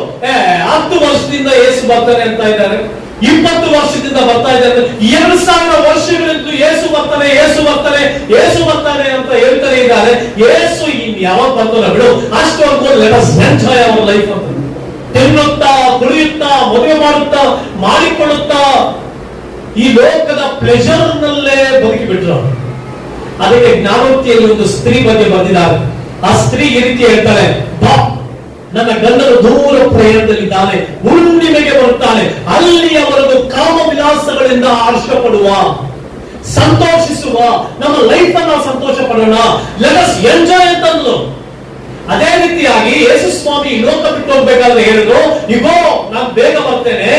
10 ವರ್ಷದಿಂದ ಯೇಸು ಬರ್ತಾನೆ ಅಂತ ಇದ್ದಾರೆ, 20 ವರ್ಷದಿಂದ ಬರ್ತಾ ಇದ್ದಾರೆ, 2000 ವರ್ಷಗಳಿಂದ ಯೇಸು ಬರ್ತಾನೆ ಯೇಸು ಬರ್ತಾನೆ ಯೇಸು ಬರ್ತಾನೆ ಅಂತ ಹೇಳ್ತಾನೆ ಇದ್ದಾರೆ. ಯೇಸು ಇನ್ ಯಾವಾಗ ಬರ್ತಾನೆ ಬಿಡು, ಅಷ್ಟವರೆಗೂ let us enjoy our life ಅಂತ. ತಿನ್ನುತ್ತಾ, ಕುಡಿಯುತ್ತಾ, ಮದುವೆ ಮಾಡುತ್ತಾ, ಮಾಡಿಕೊಳ್ಳುತ್ತಾ ಈ ಲೋಕದ ಪ್ಲೆಜರ್ ನಲ್ಲೇ ಬದುಕಿ ಬಿಟ್ರು. ಅದಕ್ಕೆ ಜ್ಞಾನೋಕ್ತಿಯಲ್ಲಿ ಒಂದು ಸ್ತ್ರೀ ಬಗ್ಗೆ ಬಂದಿದ್ದಾರೆ. ಆ ಸ್ತ್ರೀ ಈ ರೀತಿ ಹೇಳ್ತಾಳೆ, ಬಾ, ನನ್ನ ಗಂಡನು ದೂರ ಪ್ರಯಾಣದಲ್ಲಿದ್ದಾನೆ, ಹುಣ್ಣಿಮೆಗೆ ಬರುತ್ತಾನೆ, ಅಲ್ಲಿಯವರೆಗೂ ಕಾಮ ವಿಲಾಸಗಳಿಂದ ಹರ್ಷ ಪಡುವ, ಸಂತೋಷಿಸುವ, ನಮ್ಮ ಲೈಫ್ ಅನ್ನ ಸಂತೋಷ ಪಡೋಣ, ಲೆಟ್ ಅಸ್ ಎಂಜಾಯ್ ಅಂತಂದ್ಲು. ಅದೇ ರೀತಿಯಾಗಿ ಯೇಸು ಸ್ವಾಮಿ ಲೋಕ ಬಿಟ್ಟು ಹೋಗ್ಬೇಕಾದ್ರೆ ಹೇಳಿದ್ರು, ಇಗೋ ನಾನು ಬೇಗ ಬರ್ತೇನೆ,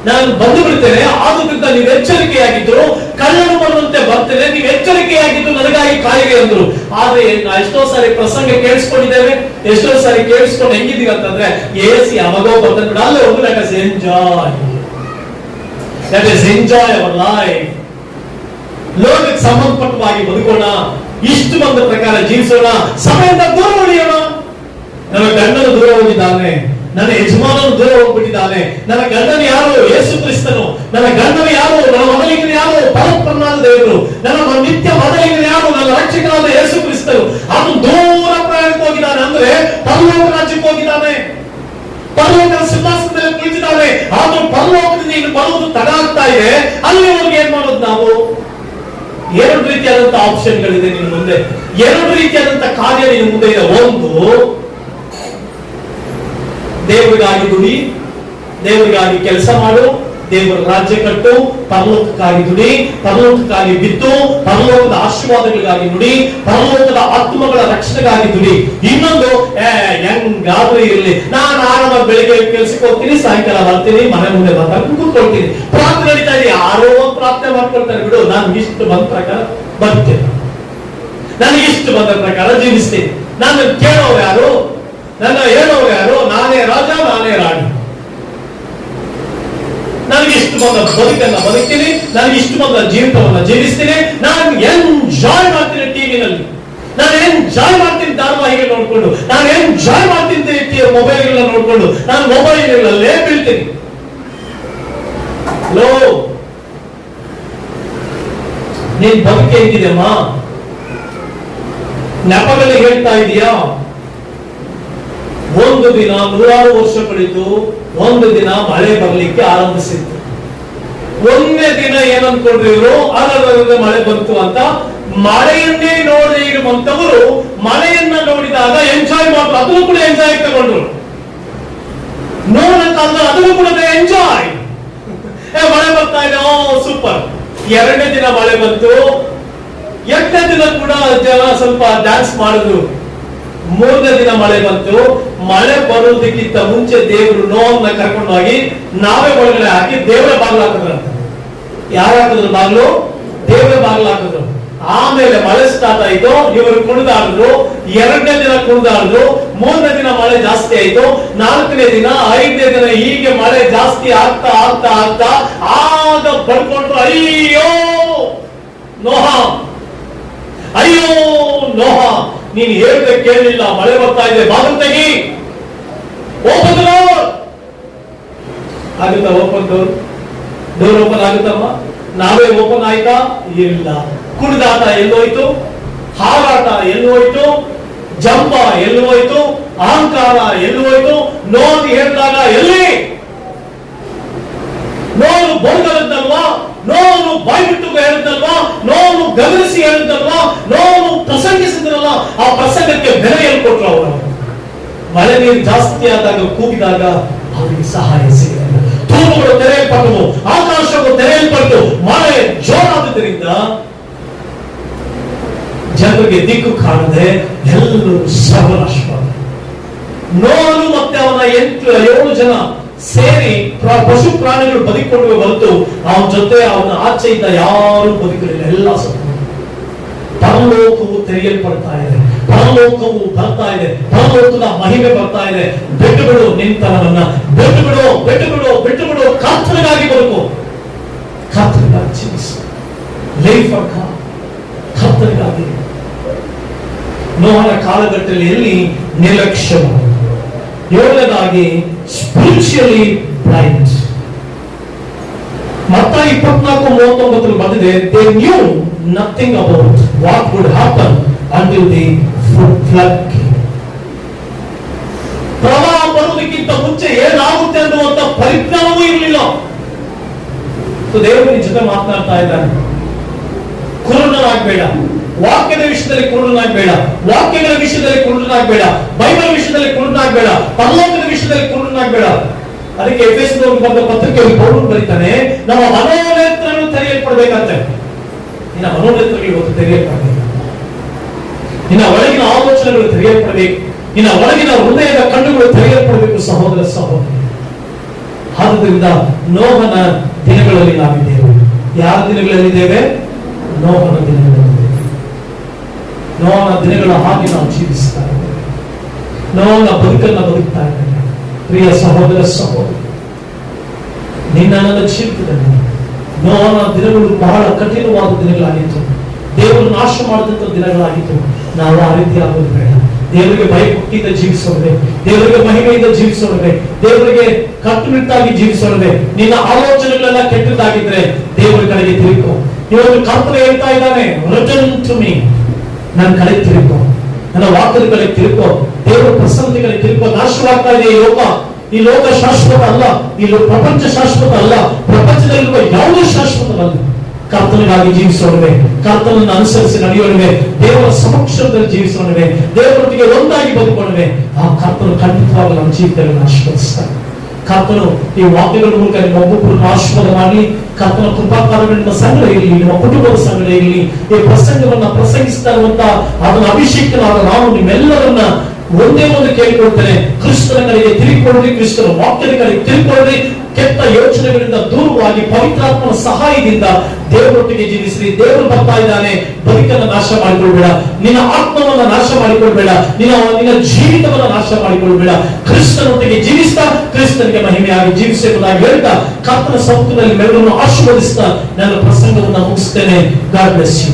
ನಾನು ಬಂದು ಬಿಡ್ತೇನೆ, ಆದ್ರಿಂದ ನೀವು ಎಚ್ಚರಿಕೆಯಾಗಿದ್ರು, ಕಳ್ಳನು ಬರುವಂತೆ ಬರ್ತೇನೆ, ನೀವು ಎಚ್ಚರಿಕೆಯಾಗಿದ್ದು ನನಗಾಗಿ ಕಾಯಿರಿ ಅಂದ್ರು. ಆದ್ರೆ ಎಷ್ಟೋ ಸಾರಿ ಪ್ರಸಂಗ ಕೇಳಿಸ್ಕೊಂಡಿದ್ದೇವೆ, ಎಷ್ಟೋ ಸಾರಿ ಕೇಳಿಸ್ಕೊಂಡು ಹೆಂಗಿದೀವಿ ಅಂತಂದ್ರೆ, ಯೇಸು ಯಾವಾಗೋ ಬರ್ತಾನೆ ಬಿಡ, ಅಲ್ಲೇ ಹೋಗು, let us enjoy our life. ಲೋಕಕ್ಕೆ ಸಂಬಂಧಪಟ್ಟವಾಗಿ ಬದುಕೋಣ, ಇಷ್ಟು ಬಂದ ಪ್ರಕಾರ ಜೀವಿಸೋಣ, ಸಮಯದಿಂದ ದೂರ ಉಳಿಯೋಣ. ನನ್ನ ಗಂಡನು ದೂರ ಹೋಗಿದ್ದಾನೆ, ನನ್ನ ಯಜಮಾನನು ದೂರ ಹೋಗ್ಬಿಟ್ಟಿದ್ದಾನೆ, ನನ್ನ ಗಂಡನು ಯಾರು? ಯೇಸು ಕ್ರಿಸ್ತನು. ನನ್ನ ಗಂಡನು ಯಾರು? ನನ್ನ ಮೊದಲಿಗನು ಯಾರು? ಪರಬ್ರಹ್ಮನಾದ ದೇವರು. ನನ್ನ ನಿತ್ಯ ಮೊದಲಿಗನು ಯಾರು? ನನ್ನ ರಕ್ಷಕನಾದ ಯೇಸು ಕ್ರಿಸ್ತನು. ಅದು ದೂರ ಪ್ರಯಾಣಕ್ಕೆ ಹೋಗಿದ್ದಾನೆ, ಅಂದ್ರೆ ಪರಲೋಕ ರಾಜ್ಯಕ್ಕೆ ಹೋಗಿದ್ದಾನೆ, ಪರಲೋಕದ ಸಿಂಹಾಸನದಲ್ಲಿ ಕುಳಿತಿದ್ದಾನೆ. ಆದ್ರೂ ಪರಲೋಕದಿಂದ ಇನ್ನು ಬರುವುದು ತಡ ಆಗ್ತಾ ಇದೆ. ಅಲ್ಲಿವರೆಗೆ ಏನ್ ಮಾಡೋದು ನಾವು? ಎರಡು ರೀತಿಯಾದಂತಹ ಆಪ್ಷನ್ಗಳಿದೆ ನಿನ್ನ ಮುಂದೆ, ಎರಡು ರೀತಿಯಾದಂತಹ ಕಾರ್ಯ ನಿನ್ನ ಮುಂದೆ ಇದೆ. ಒಂದು, ದೇವರಿಗಾಗಿ ದುಡಿ, ದೇವರಿಗಾಗಿ ಕೆಲಸ ಮಾಡು, ದೇವರ ರಾಜ್ಯ ಕಟ್ಟು, ಪರಲೋಕಕ್ಕಾಗಿ ದುಡಿ, ಪರಲೋಕಕ್ಕಾಗಿ ಬಿತ್ತು, ಪರಲೋಕದ ಆಶೀರ್ವಾದಗಳಿಗಾಗಿ ನುಡಿ, ಪರಲೋಕದ ಆತ್ಮಗಳ ರಕ್ಷಣೆಗಾಗಿ ದುಡಿ. ಇನ್ನೊಂದು, ಹೆಂಗಾದ್ರೂ ಇರಲಿ, ನಾನು ಆರಾಮಾಗಿ ಬೆಳಿಗ್ಗೆ ಕೆಲಸಕ್ಕೆ ಹೋಗ್ತೀನಿ, ಸಾಯಂಕಾಲ ಬರ್ತೀನಿ, ಮನೆ ಮುಂದೆ ಮಾತಾಡ್ಕೊಂಡು ಕೂತ್ಕೊಳ್ತೀನಿ, ಪ್ರಾರ್ಥನೆ ನಡೀತಾ ಇದೆ, ಯಾರೋ ಪ್ರಾರ್ಥನೆ ಮಾಡ್ಕೊಳ್ತಾರೆ ಬಿಡು, ನಾನು ಇಷ್ಟು ಬಂದ ಪ್ರಕಾರ ಬರ್ತೇನೆ, ನನಗೆ ಇಷ್ಟು ಬಂದ ಪ್ರಕಾರ ಜೀವಿಸ್ತೀನಿ, ನಾನು ಕೇಳೋರು ಯಾರು, ನನ್ನ ಹೇಳೋರು ಯಾರು? ನಾನೇ ರಾಜ, ನಾನೇ ರಾಣಿ, ನನಗೆ ಇಷ್ಟು ಬಂದ ಬದುಕನ್ನ ಬದುಕ್ತೀನಿ, ನನಗೆ ಇಷ್ಟು ಬಂದ ಜೀವಿತವನ್ನ ಜೀವಿಸ್ತೀನಿ, ನಾನು ಎಂಜಾಯ್ ಮಾಡ್ತೀನಿ ಟಿವಿನಲ್ಲಿ, ನಾನು ಎಂಜಾಯ್ ಮಾಡ್ತೀನಿ ಧಾರಾವಾಹಿಗಳು ನೋಡ್ಕೊಂಡು, ನಾನು ಎಂಜಾಯ್ ಮಾಡ್ತೀನಿ ಮೊಬೈಲ್ಗಳನ್ನ ನೋಡ್ಕೊಂಡು, ನಾನು ಮೊಬೈಲ್ಗಳಲ್ಲೇ ಬೀಳ್ತೀನಿ. ಲೋ, ನೀನ್ ಬದುಕೆ ಹೇಗಿದೆಯಮ್ಮ? ನೆಪಗಳಿಗೆ ಹೇಳ್ತಾ ಇದೀಯಾ? ಒಂದು ದಿನ, 100 ವರ್ಷ ಕಳಿತು, ಒಂದು ದಿನ ಮಳೆ ಬರ್ಲಿಕ್ಕೆ ಆರಂಭಿಸಿತ್ತು. ಒಂದೇ ದಿನ ಏನಂದ್ಕೊಂಡ್ರು ಇವರು, ಅಲ್ಲದ ಮಳೆ ಬಂತು ಅಂತ. ಮಳೆಯನ್ನೇ ನೋಡಿ ಇರುವಂತವರು ಮಳೆಯನ್ನ ನೋಡಿದಾಗ ಎಂಜಾಯ್ ಮಾಡ್ರು, ಅದನ್ನು ಕೂಡ ಎಂಜಾಯ್ ತಗೊಂಡ್ರು. ನೋಡಂತ ಅದನ್ನು ಕೂಡ ಎಂಜಾಯ್, ಮಳೆ ಬರ್ತಾ ಇದೆ, ಓ ಸೂಪರ್. ಎರಡನೇ ದಿನ ಮಳೆ ಬಂತು, ಎರಡನೇ ದಿನ ಕೂಡ ಜನ ಸ್ವಲ್ಪ ಡ್ಯಾನ್ಸ್ ಮಾಡಿದ್ರು. ಮೂರನೇ ದಿನ ಮಳೆ ಬಂತು. ಮಳೆ ಬರುವುದಕ್ಕಿಂತ ಮುಂಚೆ ದೇವರು ನೋವನ್ನ ಕರ್ಕೊಂಡು ಹೋಗಿ ನಾವೇ ಒಳಗಡೆ ಹಾಕಿ ದೇವರ ಬಾಗಿಲು ಹಾಕಿದ್ರು. ಯಾರು ಹಾಕಿದ್ರು ಬಾಗಿಲು? ದೇವರ ಬಾಗಿಲು ಹಾಕಿದ್ರು. ಆಮೇಲೆ ಮಳೆ ಸ್ಟಾರ್ಟ್ ಆಯ್ತು, ಇವರು ಕುಣಿದಾಡಿದ್ರು, 2ನೇ ದಿನ ಕುಣಿದಾಡಿದ್ರು, 3ನೇ ದಿನ ಮಳೆ ಜಾಸ್ತಿ ಆಯ್ತು, 4ನೇ ದಿನ 5ನೇ ದಿನ ಹೀಗೆ ಮಳೆ ಜಾಸ್ತಿ ಆಗ್ತಾ ಆಗ್ತಾ ಆಗ್ತಾ ಆಗ ಪಡ್ಕೊಂಡ್ರು, ಅಯ್ಯೋ ನೋಹ, ಅಯ್ಯೋ ನೋಹ, ನೀನ್ ಹೇಳ್ದೆ ಕೇಳಲಿಲ್ಲ, ಮಳೆ ಬರ್ತಾ ಇದೆ, ಬಾಗಿಲು ತೆಗಿ, ಓಪನ್ ಡೋರ್. ಆಗುತ್ತಾ ಓಪನ್ ಡೋರ್? ಡೋರ್ ಓಪನ್ ಆಗುತ್ತಮ್ಮ? ನಾವೇ ಓಪನ್ ಆಯ್ತಾ? ಇಲ್ಲ. ಕುಣಿದಾಟ ಎಲ್ಲೋಯ್ತು? ಹಾರಾಟ ಎಲ್ಲೋಯ್ತು? ಜಂಬ ಎಲ್ಲೋಯ್ತು? ಅಹಂಕಾರ ಎಲ್ಲೋಯ್ತು? ನೋವು ಹೇಳಿದಾಗ ಎಲ್ಲಿ? ನೋವು ಬೋರ್ಗಲ್ದಲ್ವಾ? ನೋವು ಬಾಯ್ಬಿಟ್ಟು ಹೇಳಿದ್ದಲ್ವಾ? ನೋವು ಗಮನಿಸಿ ಹೇಳಿದ್ದಲ್ವಾ? ನೋವು ಪ್ರಸಂಗಿಸಿದ್ರಲ್ಲ, ಆ ಪ್ರಸಂಗಕ್ಕೆ ಬೆಲೆ ಹೇಳ್ಕೊಟ್ರು ಅವರು. ಮಳೆ ನೀರು ಜಾಸ್ತಿ ಆದಾಗ ಕೂಗಿದಾಗ ಅವರಿಗೆ ಸಹಾಯ ಸಿಗಲಿಲ್ಲ. ತೂರುಗಳು ತೆರೆಯಲ್ಪಟ್ಟವು, ಆಕಾಶವು ತೆರೆಯಲ್ಪಟ್ಟು ಮಳೆ ಜೋರಾದ್ರಿಂದ ಜನರಿಗೆ ದಿಕ್ಕು ಕಾಣದೆ ಎಲ್ಲರೂ ಸರ್ವನಾಶವಾದ. ನೋನು ಮತ್ತೆ ಅವನ 7 ಜನ ಸೇರಿ ಪಶು ಪ್ರಾಣಿಗಳು ಬದುಕೊಂಡು ಹೊರತು ಅವನ ಜೊತೆ ಅವನ ಆಚೆ ಇದ್ದ ಯಾರು ಬದುಕಲಿಲ್ಲ, ಎಲ್ಲ ಸತ್ತು. ಪರಲೋಕವು ತೆರೆಯಲ್ಪಡ್ತಾ ಇದೆ, ಪರಲೋಕವು ಬರ್ತಾ ಇದೆ, ಪರಲೋಕದ ಮಹಿಮೆ ಬರ್ತಾ ಇದೆ. ಬಿಟ್ಟು ಬಿಡು ನಿಂತವನನ್ನ, ಬಿಟ್ಟು ಬಿಡು, ಬಿಟ್ಟು ಬಿಡು, ಬಿಟ್ಟು ಬಿಡು. ಕರ್ತನಿಗಾಗಿ ಬದುಕು, ಕರ್ತನಿಗಾಗಿ ಜೀವಿಸು. ಲೈಫ್ ಅಕ್ಕ ಕರ್ತನಿಗಾಗಿ. ನೋಹನ ಕಾಲಘಟ್ಟದಲ್ಲಿ ನಿರ್ಲಕ್ಷ್ಯ. 7ನೇದಾಗಿ ಸ್ಪಿರಿಚುಯಲಿ ಬ್ಲೈಂಡ್. ಮತ್ತಾಯ 24:39 ಬಂದಿದೆ, they knew nothing about what would happen until the flood came. ಪ್ರವಾಹ ಬರುವುದಕ್ಕಿಂತ ಮುಂಚೆ ಏನಾಗುತ್ತೆ ಅನ್ನುವಂತ ಪರಿಜ್ಞಾನವೂ ಇರಲಿಲ್ಲ. ದೇವರು ನಿನ್ನ ಜೊತೆ ಮಾತನಾಡ್ತಾ ಇದ್ದಾನೆ. ಕುರುಡನಾಗಬೇಡ, ವಾಕ್ಯದ ವಿಷಯದಲ್ಲಿ ಕುರುಡನಾಗಬೇಡ, ವಾಕ್ಯಗಳ ವಿಷಯದಲ್ಲಿ ಕುರುಡನಾಗಬೇಡ, ಬೈಬಲ್ ವಿಷಯದಲ್ಲಿ ಕುರುಡನಾಗಬೇಡ, ಪರಲೋಕದ ವಿಷಯದಲ್ಲಿ ಕುರುಡನಾಗಬೇಡ. ಅದಕ್ಕೆ ಎಫೆಸದವರಿಗೆ ಬರೆದ ಪತ್ರಿಕೆಯಲ್ಲಿ ಪೌಲನು ಬರೀತಾನೆ, ನಮ್ಮ ಮನೋನೇತ್ರಗಳು ತೆರೆಯಲ್ಪಡಬೇಕಂತೆ. ನಿನ್ನ ಮನೋನೇತ್ರಗಳು ಇವತ್ತು ತೆರೆಯಲ್ಪಡಬೇಕು. ನಿನ್ನ ಒಳಗಿನ ಆಲೋಚನೆಗಳು ತೆರೆಯಲ್ಪಡಬೇಕು. ನಿನ್ನ ಒಳಗಿನ ಹೃದಯದ ಕಣ್ಣುಗಳು ತೆರೆಯಲ್ಪಡಬೇಕು ಸಹೋದರ ಸಹೋದರಿ. ಆದುದರಿಂದ ನೋಹನ ದಿನಗಳಲ್ಲಿ ನಾವಿದ್ದೇವೆ. ಯಾರ ದಿನಗಳಲ್ಲಿದ್ದೇವೆ? ನೋಹನ ದಿನಗಳಲ್ಲಿ. ನೋಹನ ದಿನಗಳ ಹಾಗೆ ನಾವು ಜೀವಿಸ್ತಾ ಇದ್ದೇವೆ. ನೋಹನ ಬದುಕನ್ನು ಬದುಕ್ತಾ ಇದ್ದೇವೆ. ಪ್ರಿಯ ಸಹೋದರ ಸಹೋದರಿ, ನಿನ್ನ ನನ್ನ ಜೀವಿತದಲ್ಲಿ ನೋಹನ ದಿನಗಳು ಬಹಳ ಕಠಿಣವಾದ ದಿನಗಳಾಗಿತ್ತು. ದೇವರು ನಾಶ ಮಾಡಿದಂತ ದಿನಗಳಾಗಿತ್ತು. ನಾವು ಆ ರೀತಿ ಆಗೋದು ಬೇಡ. ದೇವರಿಗೆ ಭಯಭಕ್ತಿಯಿಂದ ಜೀವಿಸೋಣವೆ, ದೇವರಿಗೆ ಮಹಿಮೆಯಿಂದ ಜೀವಿಸೋಣವೆ, ದೇವರಿಗೆ ಕಟ್ಟುನಿಟ್ಟಾಗಿ ಜೀವಿಸೋಣವೆ. ನಿನ್ನ ಆಲೋಚನೆಗಳೆಲ್ಲ ಕೆಟ್ಟದ್ದಾಗಿದ್ರೆ ದೇವರ ಕಡೆಗೆ ತಿರುಗು. ಇವತ್ತು ಕರ್ತನೆ ಹೇಳ್ತಾ ಇದ್ದಾನೆ, ರಿಟರ್ನ್ ಟು ಮೀ, ನನ್ನ ಕಡೆ ತಿರುಗು, ನನ್ನ ವಾಕ್ಯದ ಕಡೆ ತಿರುಗು, ದೇವರ ಪ್ರಸನ್ನತೆ ಕಡೆ ತಿರುಗು. ನಾಶವಾಗ್ತಾ ಇದೆ ಈ ಲೋಕ. ಈ ಲೋಕ ಶಾಶ್ವತ ಅಲ್ಲ, ಈ ಪ್ರಪಂಚ ಶಾಶ್ವತ ಅಲ್ಲ, ಪ್ರಪಂಚದಲ್ಲಿರುವ ಯಾವುದೇ ಶಾಶ್ವತವಲ್ಲ. ಕರ್ತನಿಗಾಗಿ ಜೀವಿಸೋಣವೆ, ಕರ್ತನನ್ನು ಅನುಸರಿಸಿ ನಡೆಯೋಣವೆ, ದೇವರ ಸಮಕ್ಷಮದಲ್ಲಿ ಜೀವಿಸೋಣವೆ, ದೇವರೊಟ್ಟಿಗೆ ಒಂದಾಗಿ ಬದುಕೋಣವೆ. ಆ ಕರ್ತನು ಖಂಡಿತವಾಗಿ ನಮ್ಮ ಜೀವಿತದಲ್ಲಿ ಆಶೀರ್ವದಿಸ್ತಾನೆ. ಕರ್ತನು ಈ ವಾಕ್ಯಗಳ ಮೂಲಕ ನಿಮ್ಮ ಒಬ್ಬೊಬ್ಬರನ್ನು ಆಶೀರ್ವಾದ ಮಾಡಲಿ. ಕರ್ತನ ಕೃಪಾಕಾರಗಳಿಂದ ಸಂಗಡ ಇರಲಿ, ನಿಮ್ಮ ಕುಟುಂಬದ ಸಂಗಡ ಇರಲಿ. ಈ ಪ್ರಸಂಗವನ್ನ ಪ್ರಸಂಗಿಸ್ತಾ ಇರುವಂತ ಅದನ್ನ ಅಭಿಷೇಕನಾದ ನಾವು ನಿಮ್ಮೆಲ್ಲರನ್ನ ಒಂದೇ ಒಂದು ಕೇಳಿಕೊಳ್ತೇನೆ, ಕ್ರಿಸ್ತನ ಕಡೆಗೆ ತಿರುಗಿಕೊಳ್ಳಿ, ಕ್ರಿಸ್ತನ ವಾಕ್ಯದ ಕಡೆಗೆ ತಿರುಗಿಕೊಳ್ಳಿ. ಕೆಟ್ಟ ಯೋಚನೆಗಳಿಂದ ದೂರವಾಗಿ ಪವಿತ್ರಾತ್ಮನ ಸಹಾಯದಿಂದ ದೇವರೊಟ್ಟಿಗೆ ಜೀವಿಸ್ರಿ. ದೇವರು ಬರ್ತಾ ಇದ್ದಾನೆ. ಬದುಕನ್ನು ನಾಶ ಮಾಡಿಕೊಳ್ಬೇಡ, ನಿನ್ನ ಆತ್ಮವನ್ನ ನಾಶ ಮಾಡಿಕೊಳ್ಬೇಡ, ನಿನ್ನ ಜೀವಿತವನ್ನ ನಾಶ ಮಾಡಿಕೊಳ್ಬೇಡ. ಕ್ರಿಸ್ತನೊಟ್ಟಿಗೆ ಜೀವಿಸ್ತಾ ಕ್ರಿಸ್ತನಿಗೆ ಮಹಿಮೆಯಾಗಿ ಜೀವಿಸುವುದಾಗಿ ಹೇಳ್ತಾ ಕರ್ತನ ಸಮ್ಮುಖದಲ್ಲಿ ಎಲ್ಲರನ್ನು ಆಶೀರ್ವದಿಸ್ತಾ ನನ್ನ ಪ್ರಸಂಗವನ್ನು ಮುಗಿಸ್ತೇನೆ. God bless you.